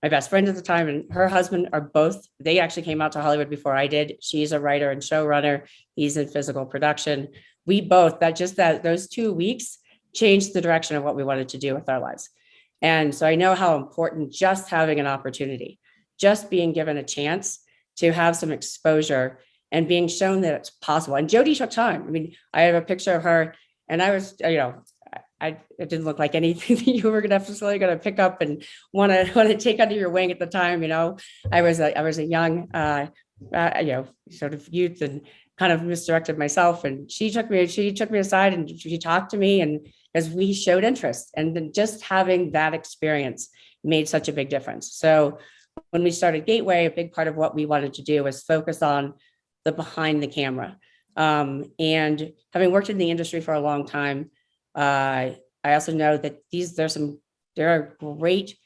best friend at the time and her husband are both, they actually came out to Hollywood before I did. She's a writer and showrunner. He's in physical production. We both, those 2 weeks changed the direction of what we wanted to do with our lives. And so I know how important just having an opportunity, just being given a chance to have some exposure and being shown that it's possible. And Jodie took time. I mean, I have a picture of her and I was, it didn't look like anything that you were necessarily going to pick up and want to take under your wing at the time. I was a young, sort of youth and kind of misdirected myself. And she took me aside and she talked to me, and as we showed interest, and then just having that experience made such a big difference. So when we started Gateway, a big part of what we wanted to do was focus on the behind the camera. And having worked in the industry for a long time, I also know that there are great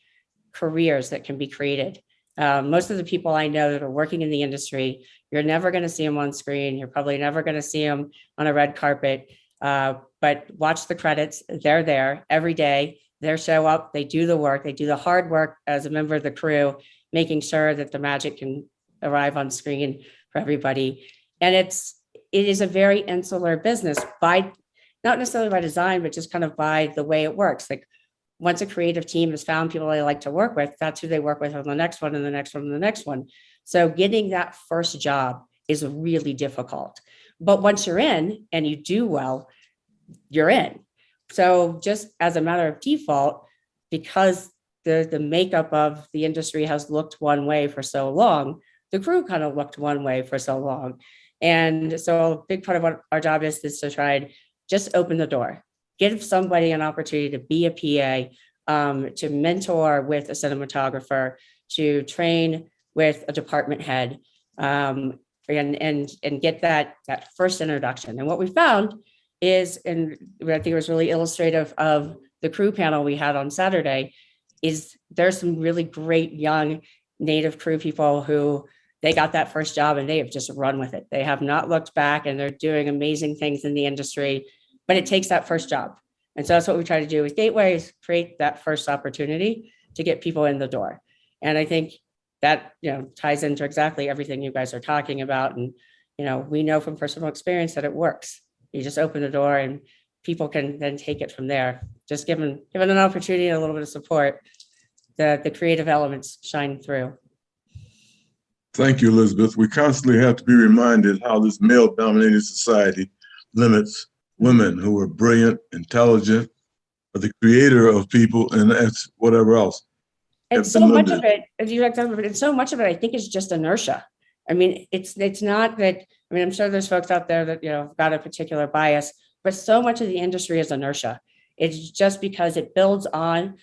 careers that can be created. Most of the people I know that are working in the industry, you're never going to see them on screen. You're probably never going to see them on a red carpet. But watch the credits. They're there every day. They show up. They do the work. They do the hard work as a member of the crew, making sure that the magic can arrive on screen for everybody. And it is a very insular business by, not necessarily by design, but just kind of by the way it works. Like once a creative team has found people they like to work with, that's who they work with on the next one and the next one and the next one. So getting that first job is really difficult. But once you're in and you do well, you're in. So just as a matter of default, because the makeup of the industry has looked one way for so long, the crew kind of looked one way for so long. And so a big part of what our job is to try and just open the door, give somebody an opportunity to be a PA, to mentor with a cinematographer, to train with a department head, and get that first introduction. And what we found is, and I think it was really illustrative of the crew panel we had on Saturday, is there's some really great young native crew people who they got that first job and they have just run with it. They have not looked back and they're doing amazing things in the industry, but it takes that first job. And so that's what we try to do with Gateway, is create that first opportunity to get people in the door. And I think that, ties into exactly everything you guys are talking about. And, we know from personal experience that it works. You just open the door and people can then take it from there. Just given an opportunity and a little bit of support, the creative elements shine through.
Thank you, Elizabeth. We constantly have to be reminded how this male-dominated society limits women who are brilliant, intelligent, are the creator of people, and that's whatever else.
And so much of it, as you talked and so much of it, I think, is just inertia. I mean, it's not that, I'm sure there's folks out there that, got a particular bias, but so much of the industry is inertia. It's just because it builds on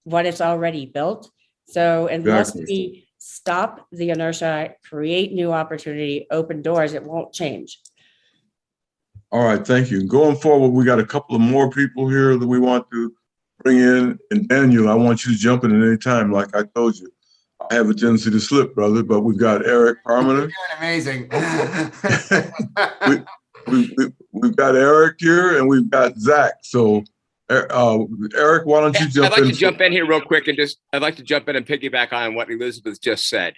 what it's already built. So unless we stop the inertia, create new opportunity, open doors, it won't change.
All right, thank you. Going forward, we got a couple of more people here that we want to bring in. And Daniel, I want you to jump in at any time. Like I told you, I have a tendency to slip, brother, but we've got Eric Parmenter.
Amazing.
We've got Eric here and we've got Zach. So Eric, why don't you jump in?
I'd like to jump in here real quick and I'd like to jump in and piggyback on what Elizabeth just said.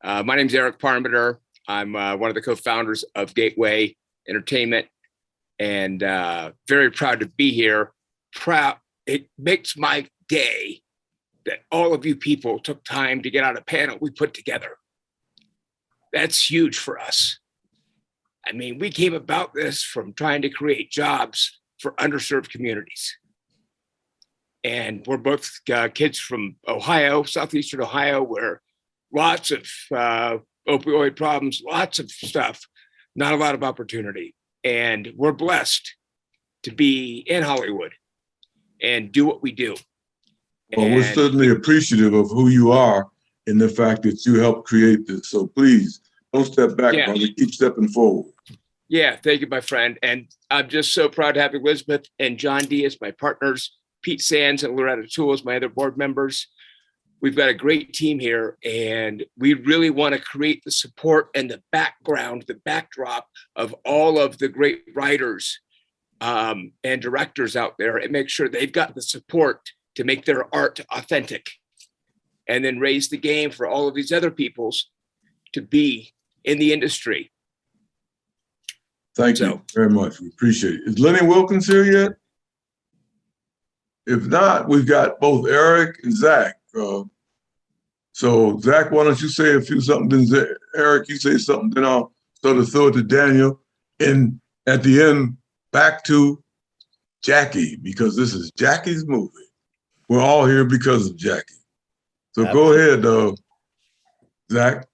My name's Eric Parmenter. I'm one of the co-founders of Gateway Entertainment, and very proud to be here. Proud. It makes my day that all of you people took time to get on a panel we put together. That's huge for us. I mean, we came about this from trying to create jobs for underserved communities. And we're both kids from Ohio, southeastern Ohio, where lots of opioid problems, lots of stuff, not a lot of opportunity. And we're blessed to be in Hollywood and do what we do.
Well, we're certainly appreciative of who you are and the fact that you helped create this. So please don't step back, brother. Keep stepping forward.
Yeah, thank you, my friend. And I'm just so proud to have Elizabeth and John D as my partners, Pete Sands and Loretta Toole as my other board members. We've got a great team here, and we really want to create the support and the background, the backdrop of all of the great writers and directors out there, and make sure they've got the support to make their art authentic, and then raise the game for all of these other peoples to be in the industry.
Thank you very much. We appreciate it. Is Lenny Wilkens here yet? If not, we've got both Eric and Zach. So Zach, why don't you say a few something? Then Eric, you say something, then I'll sort of throw it to Daniel. And at the end, back to Jaci, because this is Jaci's movie. We're all here because of Jaci. So go ahead, Zach.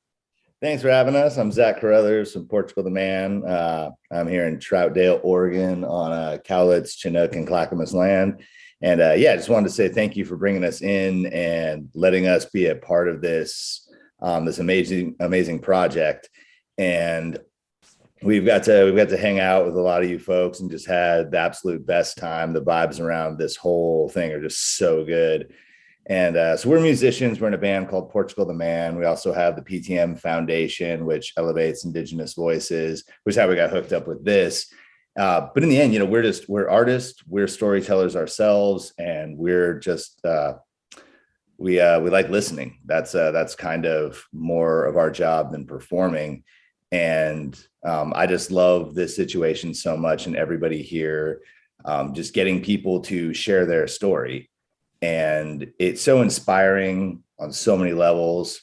Thanks for having us. I'm Zach Carruthers from Portugal the Man. I'm here in Troutdale, Oregon on Cowlitz, Chinook, and Clackamas land. And yeah, I just wanted to say thank you for bringing us in and letting us be a part of this, this amazing project. And we've got to hang out with a lot of you folks and just had the absolute best time. The vibes around this whole thing are just so good. And so we're musicians. We're in a band called Portugal the Man. We also have the PTM Foundation, which elevates Indigenous voices, which is how we got hooked up with this. But in the end, we're artists, we're storytellers ourselves, and we're just we like listening. That's kind of more of our job than performing. And I just love this situation so much, and everybody here, just getting people to share their story. And it's so inspiring on so many levels.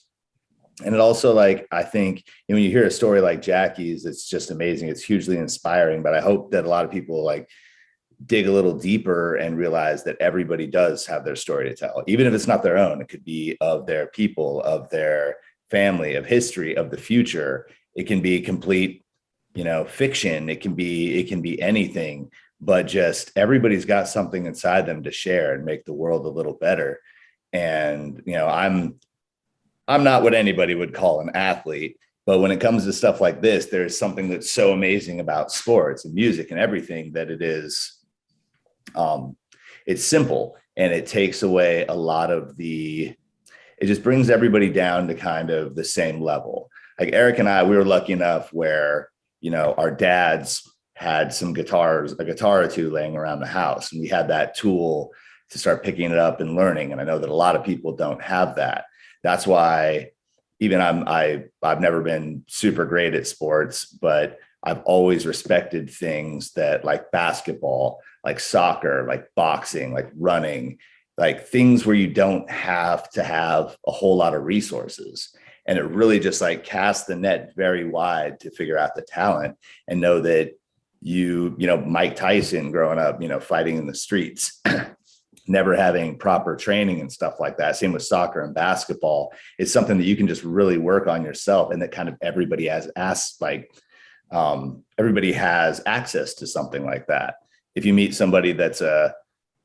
And it also, like, I think, you know, when you hear a story like Jaci's, it's just amazing. It's hugely inspiring. But I hope that a lot of people like dig a little deeper and realize that everybody does have their story to tell, even if it's not their own. It could be of their people, of their family, of history, of the future. It can be complete, you know, fiction. It can be anything, but just everybody's got something inside them to share and make the world a little better. And, you know, I'm not what anybody would call an athlete, but when it comes to stuff like this, there's something that's so amazing about sports and music and everything, that it is, it's simple, and it takes away a lot of it just brings everybody down to kind of the same level. Like Eric and I, we were lucky enough where, you know, our dads had some guitars, a guitar or two laying around the house, and we had that tool to start picking it up and learning. And I know that a lot of people don't have that. That's why even I've never been super great at sports, but I've always respected things that, like basketball, like soccer, like boxing, like running, like things where you don't have to have a whole lot of resources. And it really just like casts the net very wide to figure out the talent, and know that you know, Mike Tyson growing up, you know, fighting in the streets, never having proper training and stuff like that. Same with soccer and basketball. It's something that you can just really work on yourself, and that kind of everybody has everybody has access to something like that. If you meet somebody that's an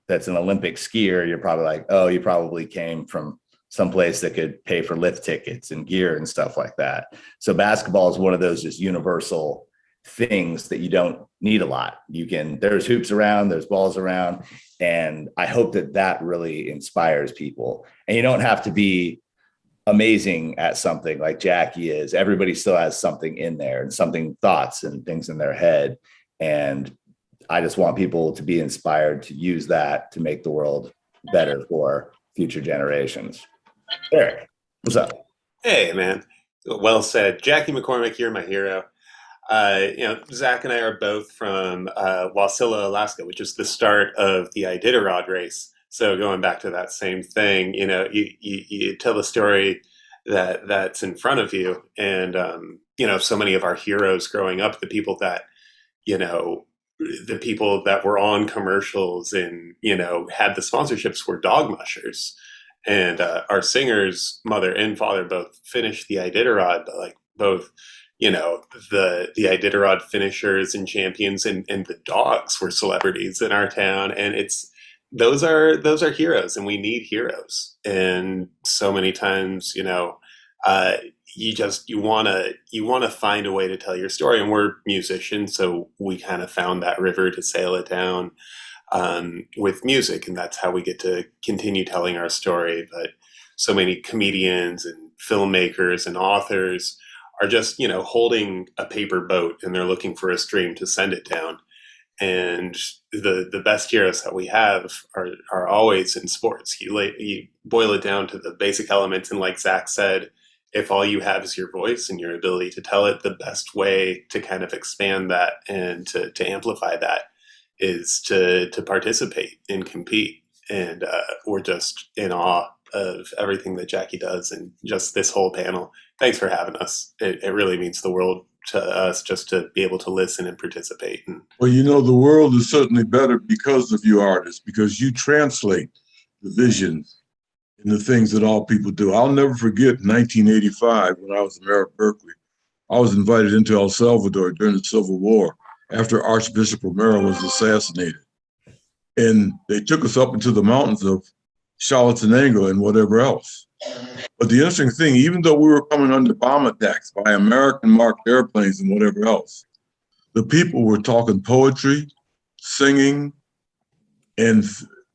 Olympic skier, you're probably like, oh, you probably came from someplace that could pay for lift tickets and gear and stuff like that. So basketball is one of those just universal things that you don't need a lot. There's hoops around, there's balls around. And I hope that really inspires people. And you don't have to be amazing at something like Jaci is. Everybody still has something in there, and thoughts and things in their head. And I just want people to be inspired to use that to make the world better for future generations. Eric, what's up?
Hey, man. Well said. Jaci McCormack, you're my hero. You know, Zach and I are both from Whelshula, Alaska, which is the start of the Iditarod race. So going back to that same thing, you know, you tell the story that's in front of you. And, you know, so many of our heroes growing up, the people that were on commercials and, you know, had the sponsorships were dog mushers. And our singers, mother and father, both finished the Iditarod, but like both, you know, the Iditarod finishers and champions and the dogs were celebrities in our town. And those are heroes, and we need heroes. And so many times, you know, you want to find a way to tell your story. And we're musicians, so we kind of found that river to sail it down with music, and that's how we get to continue telling our story. But so many comedians and filmmakers and authors are just, you know, holding a paper boat, and they're looking for a stream to send it down. And the best heroes that we have are always in sports. You boil it down to the basic elements, and like Zach said, if all you have is your voice and your ability to tell it, the best way to kind of expand that and to amplify that is to participate and compete. And we're just in awe of everything that Jaci does, and just this whole panel. Thanks for having us. It really means the world to us just to be able to listen and participate.
Well, you know, the world is certainly better because of you artists, because you translate the visions and the things that all people do. I'll never forget 1985 when I was the mayor of Berkeley. I was invited into El Salvador during the Civil War after Archbishop Romero was assassinated. And they took us up into the mountains of Chalatenango and whatever else. But the interesting thing, even though we were coming under bomb attacks by American-marked airplanes and whatever else, the people were talking poetry, singing, and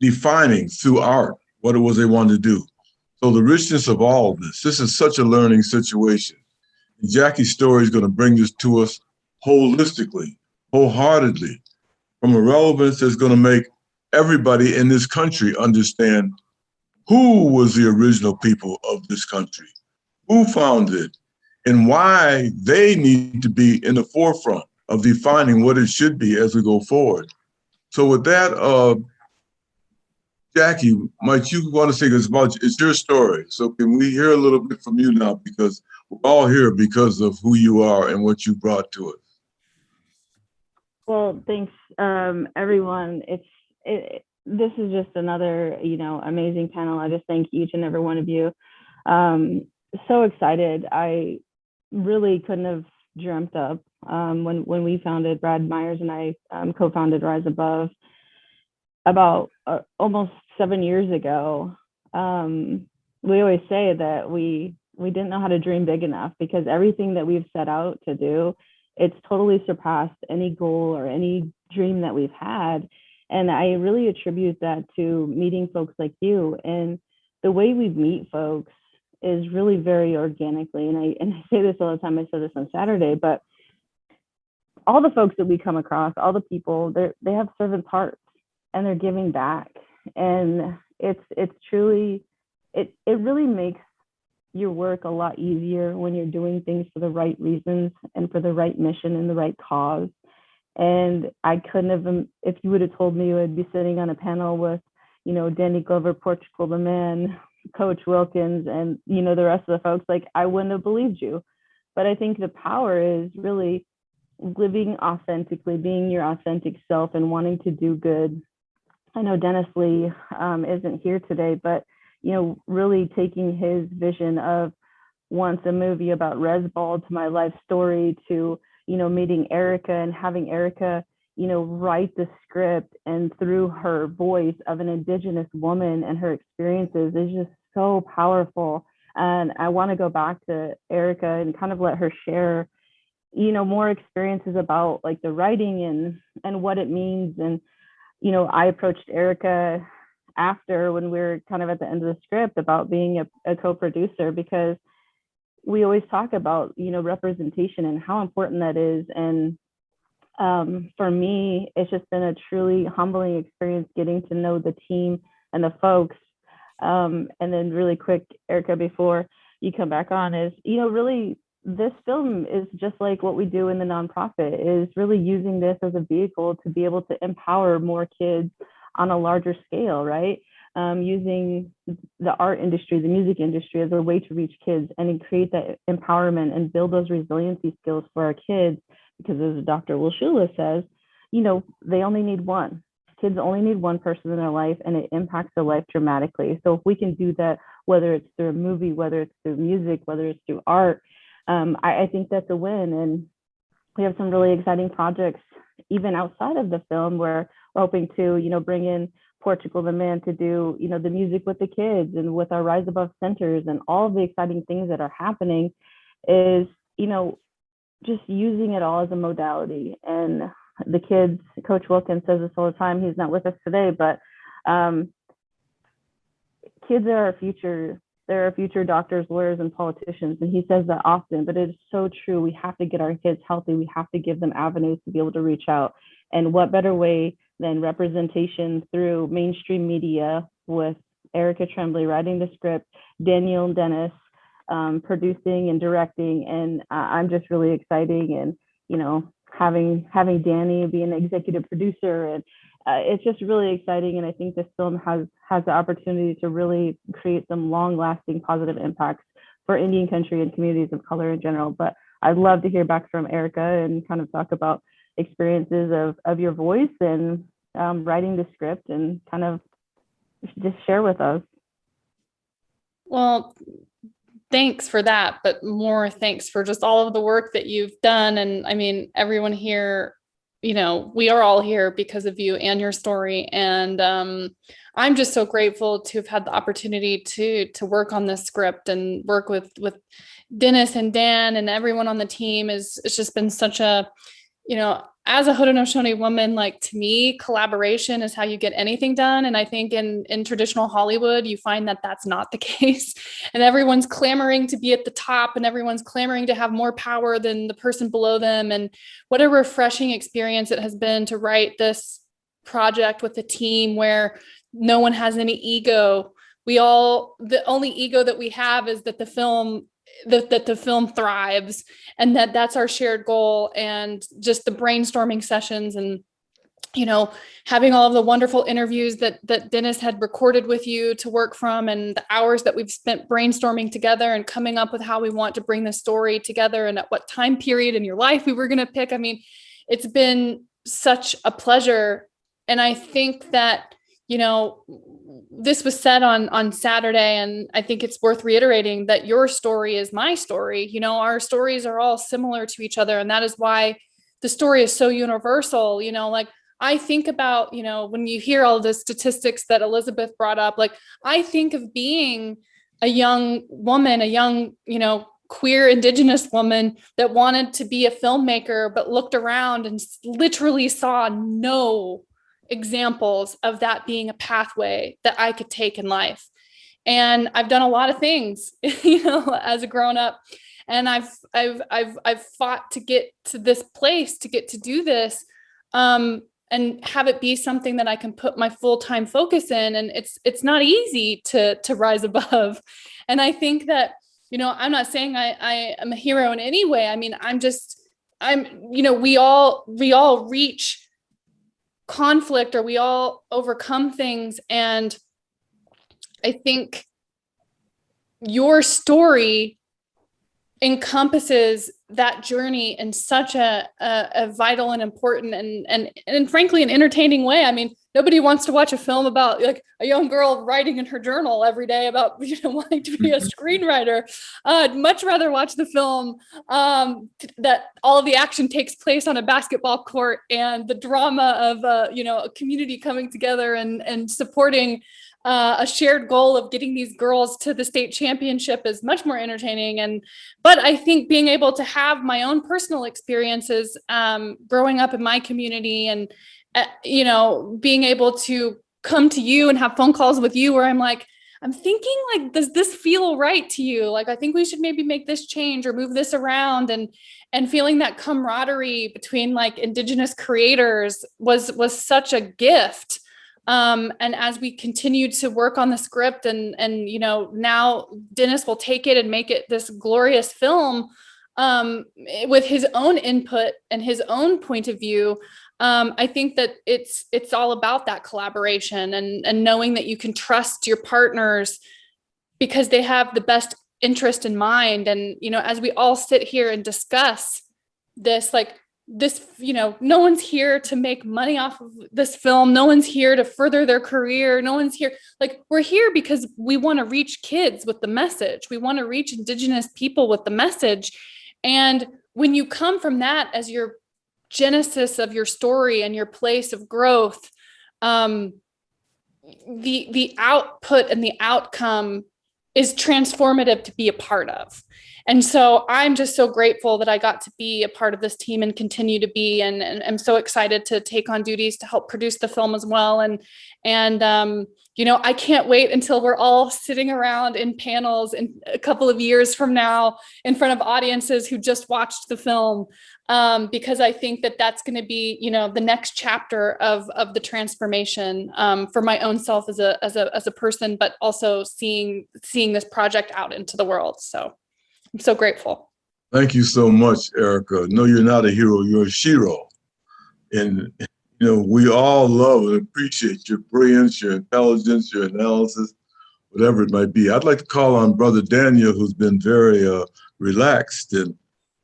defining through art what it was they wanted to do. So the richness of all of this is such a learning situation. And Jaci's story is going to bring this to us holistically, wholeheartedly, from a relevance that's going to make everybody in this country understand who was the original people of this country, who founded it, and why they need to be in the forefront of defining what it should be as we go forward. So with that, Jaci, might you want to say, it's your story. So can we hear a little bit from you now? Because we're all here because of who you are and what you brought to us.
Well, thanks, everyone. This is just another, amazing panel. I just thank each and every one of you. So excited. I really couldn't have dreamt up when we founded, Brad Myers and I co-founded Rise Above about almost 7 years ago. We always say that we didn't know how to dream big enough, because everything that we've set out to do, it's totally surpassed any goal or any dream that we've had. And I really attribute that to meeting folks like you. And the way we meet folks is really very organically. And I say this all the time, I said this on Saturday, but all the folks that we come across, all the people, they have servants' hearts and they're giving back. And it's truly, it really makes your work a lot easier when you're doing things for the right reasons and for the right mission and the right cause. And I couldn't have, if you would have told me I'd be sitting on a panel with, Danny Glover, Portugal the Man, Coach Wilkens, and, the rest of the folks, like, I wouldn't have believed you. But I think the power is really living authentically, being your authentic self and wanting to do good. I know Dennis Lee isn't here today, but really taking his vision of once a movie about Resbald to my life story to, meeting Erica and having Erica, write the script, and through her voice of an Indigenous woman and her experiences is just so powerful. And I want to go back to Erica and kind of let her share, more experiences about like the writing and what it means. And, I approached Erica after, when we were kind of at the end of the script, about being a co-producer, because we always talk about, representation and how important that is. And for me, it's just been a truly humbling experience getting to know the team and the folks. And then really quick, Erica, before you come back on, is, really this film is just like what we do in the nonprofit, is really using this as a vehicle to be able to empower more kids on a larger scale, right? Using the art industry, the music industry as a way to reach kids and create that empowerment and build those resiliency skills for our kids. Because as Dr. Whelshula says, they only need one. Kids only need one person in their life, and it impacts their life dramatically. So if we can do that, whether it's through a movie, whether it's through music, whether it's through art, I think that's a win. And we have some really exciting projects even outside of the film, where we're hoping to, bring in Portugal the Man to do, the music with the kids, and with our Rise Above centers and all of the exciting things that are happening is, just using it all as a modality. And the kids, Coach Wilkens says this all the time, he's not with us today, but kids are our future. They're our future doctors, lawyers, and politicians. And he says that often, but it is so true. We have to get our kids healthy. We have to give them avenues to be able to reach out. And what better way than representation through mainstream media, with Erica Tremblay writing the script, Daniel and Dennis producing and directing. And I'm just really exciting. And, having Danny be an executive producer, and it's just really exciting. And I think this film has the opportunity to really create some long-lasting positive impacts for Indian country and communities of color in general. But I'd love to hear back from Erica and kind of talk about experiences of your voice and writing the script, and kind of just share with us.
Well, thanks for that, but more thanks for just all of the work that you've done. And I mean, everyone here, we are all here because of you and your story. And I'm just so grateful to have had the opportunity to work on this script and work with Dennis and Dan and everyone on the team. It's just been such a, as a Haudenosaunee woman, like, to me, collaboration is how you get anything done. And I think in traditional Hollywood, you find that that's not the case. And everyone's clamoring to be at the top, and everyone's clamoring to have more power than the person below them. And what a refreshing experience it has been to write this project with a team where no one has any ego. The only ego that we have is that the film that the film thrives, and that's our shared goal. And just the brainstorming sessions, and having all of the wonderful interviews that Dennis had recorded with you to work from, and the hours that we've spent brainstorming together and coming up with how we want to bring the story together and at what time period in your life we were going to pick. I mean, it's been such a pleasure. And I think that, this was said on Saturday, and I think it's worth reiterating that your story is my story. Our stories are all similar to each other. And that is why the story is so universal. Like, I think about, when you hear all the statistics that Elizabeth brought up, like, I think of being a young woman, a young, queer Indigenous woman that wanted to be a filmmaker, but looked around and literally saw no examples of that being a pathway that I could take in life. And I've done a lot of things, as a grown up, and I've fought to get to this place, to get to do this, and have it be something that I can put my full-time focus in. And it's not easy to rise above. And I think that, I'm not saying I am a hero in any way. I mean, we all reach conflict, or we all overcome things. And I think your story encompasses that journey in such a vital and important and frankly an entertaining way. I mean, nobody wants to watch a film about like a young girl writing in her journal every day about wanting to be a screenwriter. I'd much rather watch the film that all of the action takes place on a basketball court, and the drama of a community coming together and supporting a shared goal of getting these girls to the state championship is much more entertaining. But I think being able to have my own personal experiences growing up in my community, and being able to come to you and have phone calls with you where I'm thinking, like, does this feel right to you? Like, I think we should maybe make this change or move this around, and feeling that camaraderie between like Indigenous creators was such a gift. And as we continued to work on the script, and now Dennis will take it and make it this glorious film with his own input and his own point of view. I think that it's all about that collaboration and knowing that you can trust your partners because they have the best interest in mind. And, as we all sit here and discuss this, no one's here to make money off of this film. No one's here to further their career. No one's here. We're here because we want to reach kids with the message. We want to reach Indigenous people with the message. And when you come from that as your genesis of your story and your place of growth, the output and the outcome is transformative to be a part of. And so I'm just so grateful that I got to be a part of this team and continue to be, and I'm so excited to take on duties to help produce the film as well. And I can't wait until we're all sitting around in panels in a couple of years from now in front of audiences who just watched the film, because I think that that's going to be, the next chapter of the transformation for my own self as a person, but also seeing this project out into the world. So I'm so grateful.
Thank you so much, Erica. No, you're not a hero, you're a shero. And, we all love and appreciate your brilliance, your intelligence, your analysis, whatever it might be. I'd like to call on Brother Daniel, who's been very relaxed and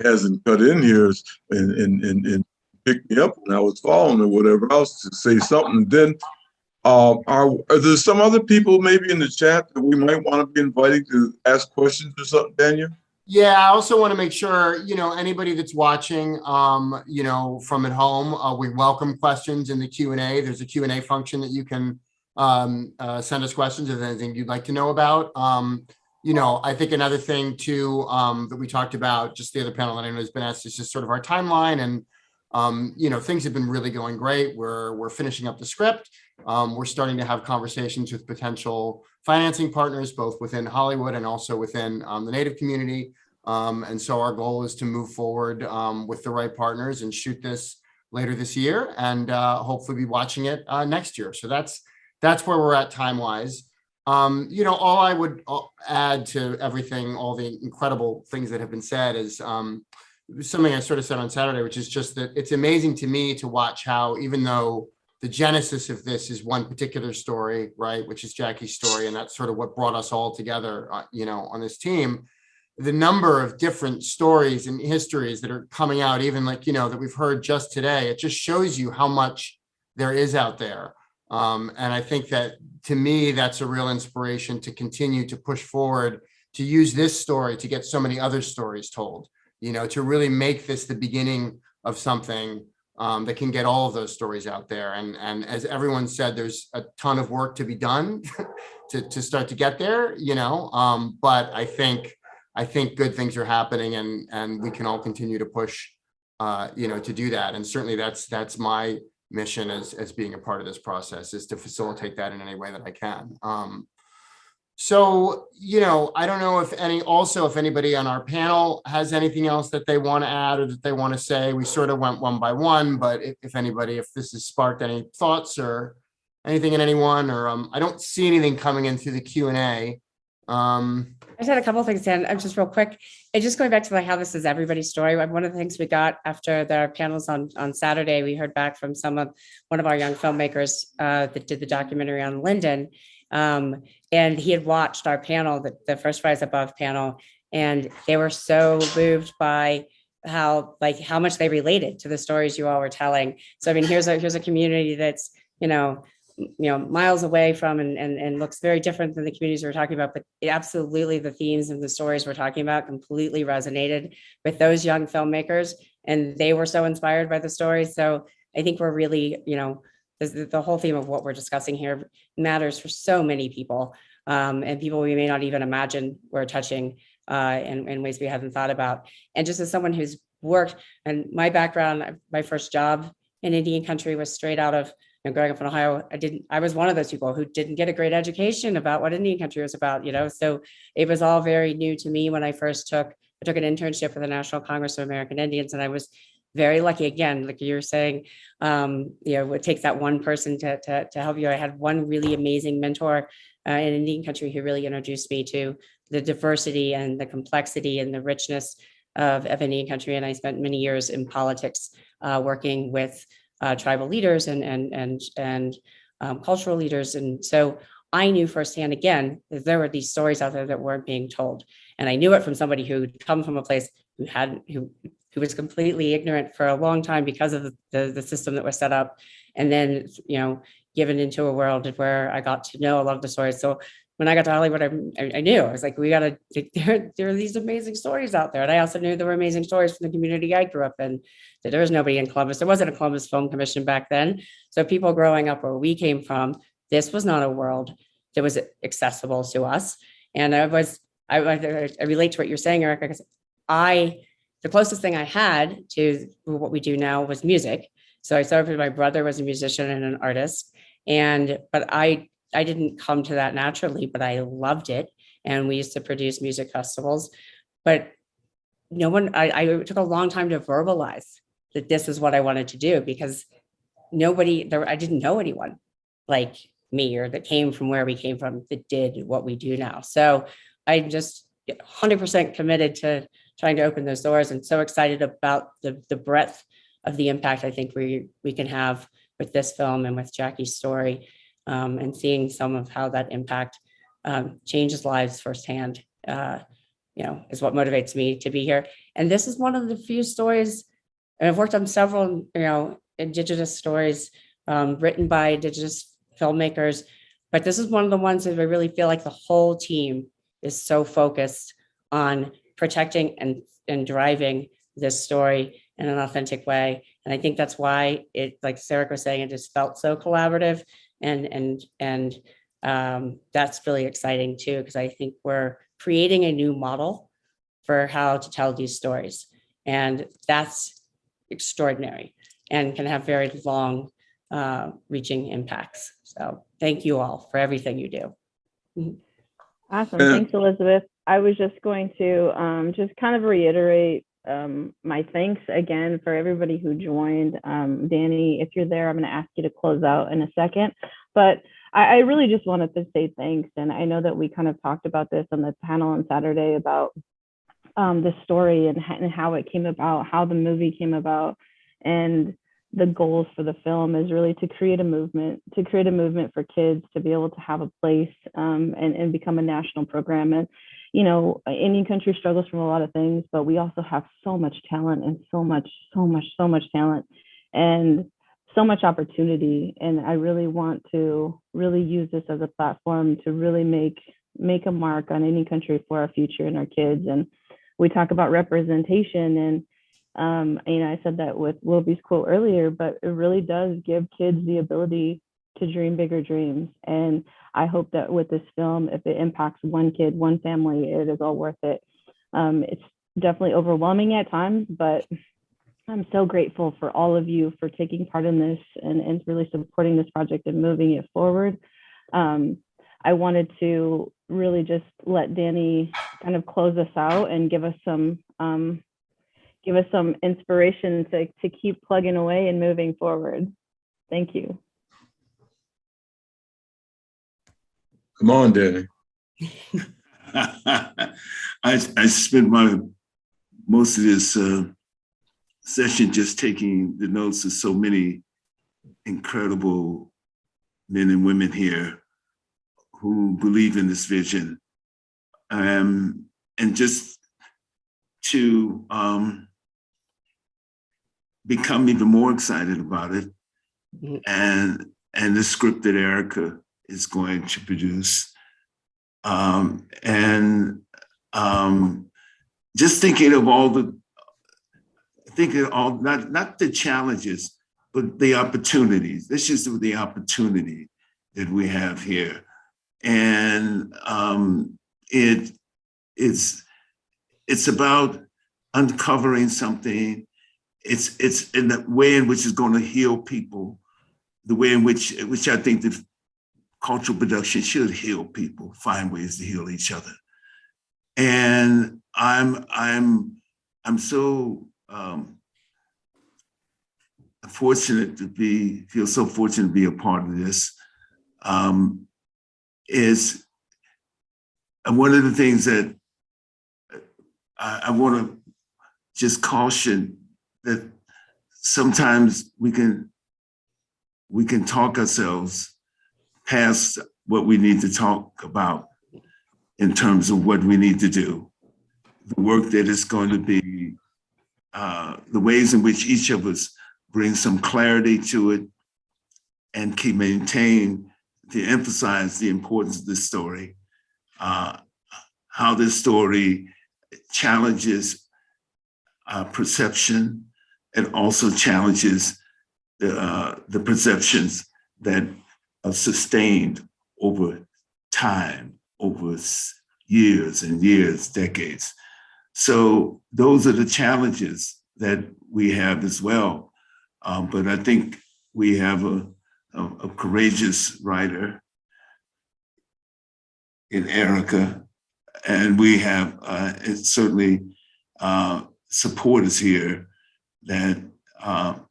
hasn't cut in here and picked me up when I was falling or whatever else, to say something. Then are there some other people maybe in the chat that we might want to be inviting to ask questions or something, Daniel?
Yeah, I also want to make sure, anybody that's watching, from at home, we welcome questions in the Q&A. There's a Q&A function that you can send us questions if there's anything you'd like to know about. I think another thing too that we talked about, just the other panel that I know has been asked, is just sort of our timeline. And, things have been really going great. We're finishing up the script. We're starting to have conversations with potential financing partners, both within Hollywood and also within the Native community. And so our goal is to move forward with the right partners and shoot this later this year, and hopefully be watching it next year. So that's where we're at time-wise. All I would add to everything, all the incredible things that have been said is something I sort of said on Saturday, which is just that it's amazing to me to watch how, even though the genesis of this is one particular story, right, which is Jaci's story, and that's sort of what brought us all together, on this team, the number of different stories and histories that are coming out, even that we've heard just today, it just shows you how much there is out there. And I think that, to me, that's a real inspiration to continue to push forward, to use this story to get so many other stories told, to really make this the beginning of something that can get all of those stories out there. And as everyone said, there's a ton of work to be done to start to get there, but I think good things are happening, and we can all continue to push, to do that. And certainly that's my mission as being a part of this process, is to facilitate that in any way that I can. So, I don't know if anybody on our panel has anything else that they want to add or that they want to say. We sort of went one by one, but if this has sparked any thoughts or anything in anyone, or I don't see anything coming in through the Q&A.
I just had a couple of things, Dan. I'm just real quick. And just going back to how this is everybody's story. One of the things we got after the panels on Saturday, we heard back from one of our young filmmakers that did the documentary on Lyndon. And he had watched our panel, the first Rise Above panel, and they were so moved by how much they related to the stories you all were telling. So, I mean, here's a community that's, miles away from and looks very different than the communities we're talking about, but absolutely the themes and the stories we're talking about completely resonated with those young filmmakers, and they were so inspired by the stories. So I think we're really, the whole theme of what we're discussing here matters for so many people, and people we may not even imagine we're touching in ways we haven't thought about. And just as someone who's worked, and my background, my first job in Indian country was straight out of growing up in Ohio. I was one of those people who didn't get a great education about what Indian country was about, so it was all very new to me when I first took an internship with the National Congress of American Indians. And I was very lucky, again, like you were saying, it takes that one person to help you. I had one really amazing mentor in Indian country who really introduced me to the diversity and the complexity and the richness of Indian country. And I spent many years in politics working with tribal leaders and cultural leaders. And so I knew firsthand, again, that there were these stories out there that weren't being told. And I knew it from somebody who'd come from a place who was completely ignorant for a long time because of the system that was set up. And then, given into a world where I got to know a lot of the stories. So when I got to Hollywood, I knew, I was like, there are these amazing stories out there. And I also knew there were amazing stories from the community I grew up in, that there was nobody in Columbus. There wasn't a Columbus Film Commission back then. So people growing up where we came from, this was not a world that was accessible to us. And I relate to what you're saying, Erica, because the closest thing I had to what we do now was music. So I started with, my brother was a musician and an artist. But I didn't come to that naturally, but I loved it. And we used to produce music festivals, but I took a long time to verbalize that this is what I wanted to do, because I didn't know anyone like me or that came from where we came from that did what we do now. So I'm just 100% committed to trying to open those doors, and so excited about the breadth of the impact I think we can have with this film and with Jaci's story, and seeing some of how that impact changes lives firsthand, is what motivates me to be here. And this is one of the few stories, and I've worked on several, Indigenous stories written by Indigenous filmmakers, but this is one of the ones that I really feel like the whole team is so focused on protecting and driving this story in an authentic way. And I think that's why it, like Sarah was saying, it just felt so collaborative, and that's really exciting too, because I think we're creating a new model for how to tell these stories, and that's extraordinary and can have very long reaching impacts. So thank you all for everything you do.
Awesome. Thanks, Elizabeth. I was just going to just kind of reiterate my thanks again for everybody who joined. Danny, if you're there, I'm going to ask you to close out in a second. But I really just wanted to say thanks. And I know that we kind of talked about this on the panel on Saturday about the story and how it came about, how the movie came about, and the goals for the film is really to create a movement for kids to be able to have a place and become a national program. And, you know, Indian country struggles from a lot of things, but we also have so much talent and so much talent and so much opportunity. And I really want to really use this as a platform to really make a mark on Indian country for our future and our kids. And we talk about representation, and you know, I said that with Wilby's quote earlier, but it really does give kids the ability to dream bigger dreams. And I hope that with this film, if it impacts one kid, one family, it is all worth it. It's definitely overwhelming at times, but I'm so grateful for all of you for taking part in this and really supporting this project and moving it forward. I wanted to really just let Danny kind of close us out and give us some inspiration to keep plugging away and moving forward. Thank you.
Come on, Danny.
I spent most of this session just taking the notes of so many incredible men and women here who believe in this vision, and just to become even more excited about it, and the script that Erica is going to produce, just thinking of not the challenges, but the opportunities. This is the opportunity that we have here. And it's about uncovering something. It's in the way in which it's going to heal people, the way in which I think that cultural production should heal people, find ways to heal each other. And I'm so fortunate to feel so fortunate to be a part of this. Is one of the things that I want to just caution, that sometimes we can talk ourselves past what we need to talk about in terms of what we need to do, the work that is going to be, the ways in which each of us bring some clarity to it and maintain to emphasize the importance of this story, how this story challenges perception and also challenges the perceptions that are sustained over time, over years and years, decades. So those are the challenges that we have as well. But I think we have a courageous writer in Erica, and we have certainly supporters here that are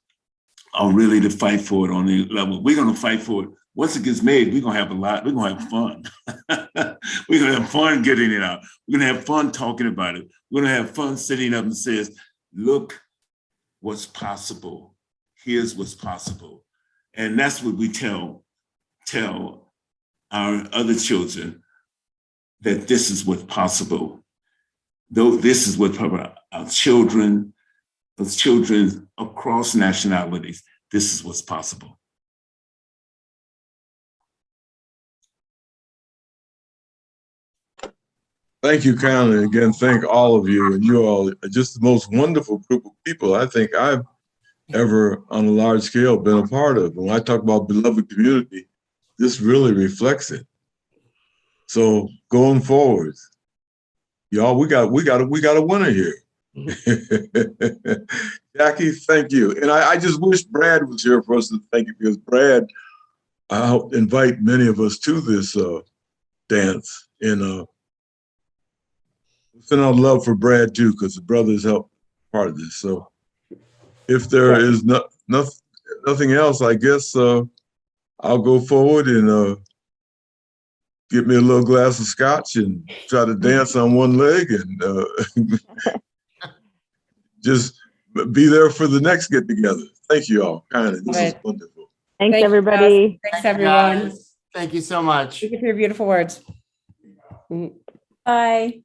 really to fight for it on the level. We're going to fight for it. Once it gets made, we're going to have we're going to have fun. We're going to have fun getting it out. We're going to have fun talking about it. We're going to have fun sitting up and says, look what's possible. Here's what's possible. And that's what we tell our other children, that this is what's possible. Though this is what our children, those children across nationalities, this is what's possible.
Thank you kindly. Again, thank all of you. And you all are just the most wonderful group of people I think I've ever on a large scale been a part of. When I talk about beloved community, this really reflects it. So going forward, y'all, we got a winner here. Jaci, thank you. And I just wish Brad was here for us to thank you, because Brad, I'll invite many of us to this dance. And send out love for Brad too, because the brothers helped part of this. So if there is nothing else, I guess I'll go forward and get me a little glass of scotch and try to dance on one leg and just be there for the next get together. Thank you all. Kindly. This is wonderful.
Thanks, everybody.
Thanks, everyone.
Thank you so much.
Thank you for your beautiful words.
Bye.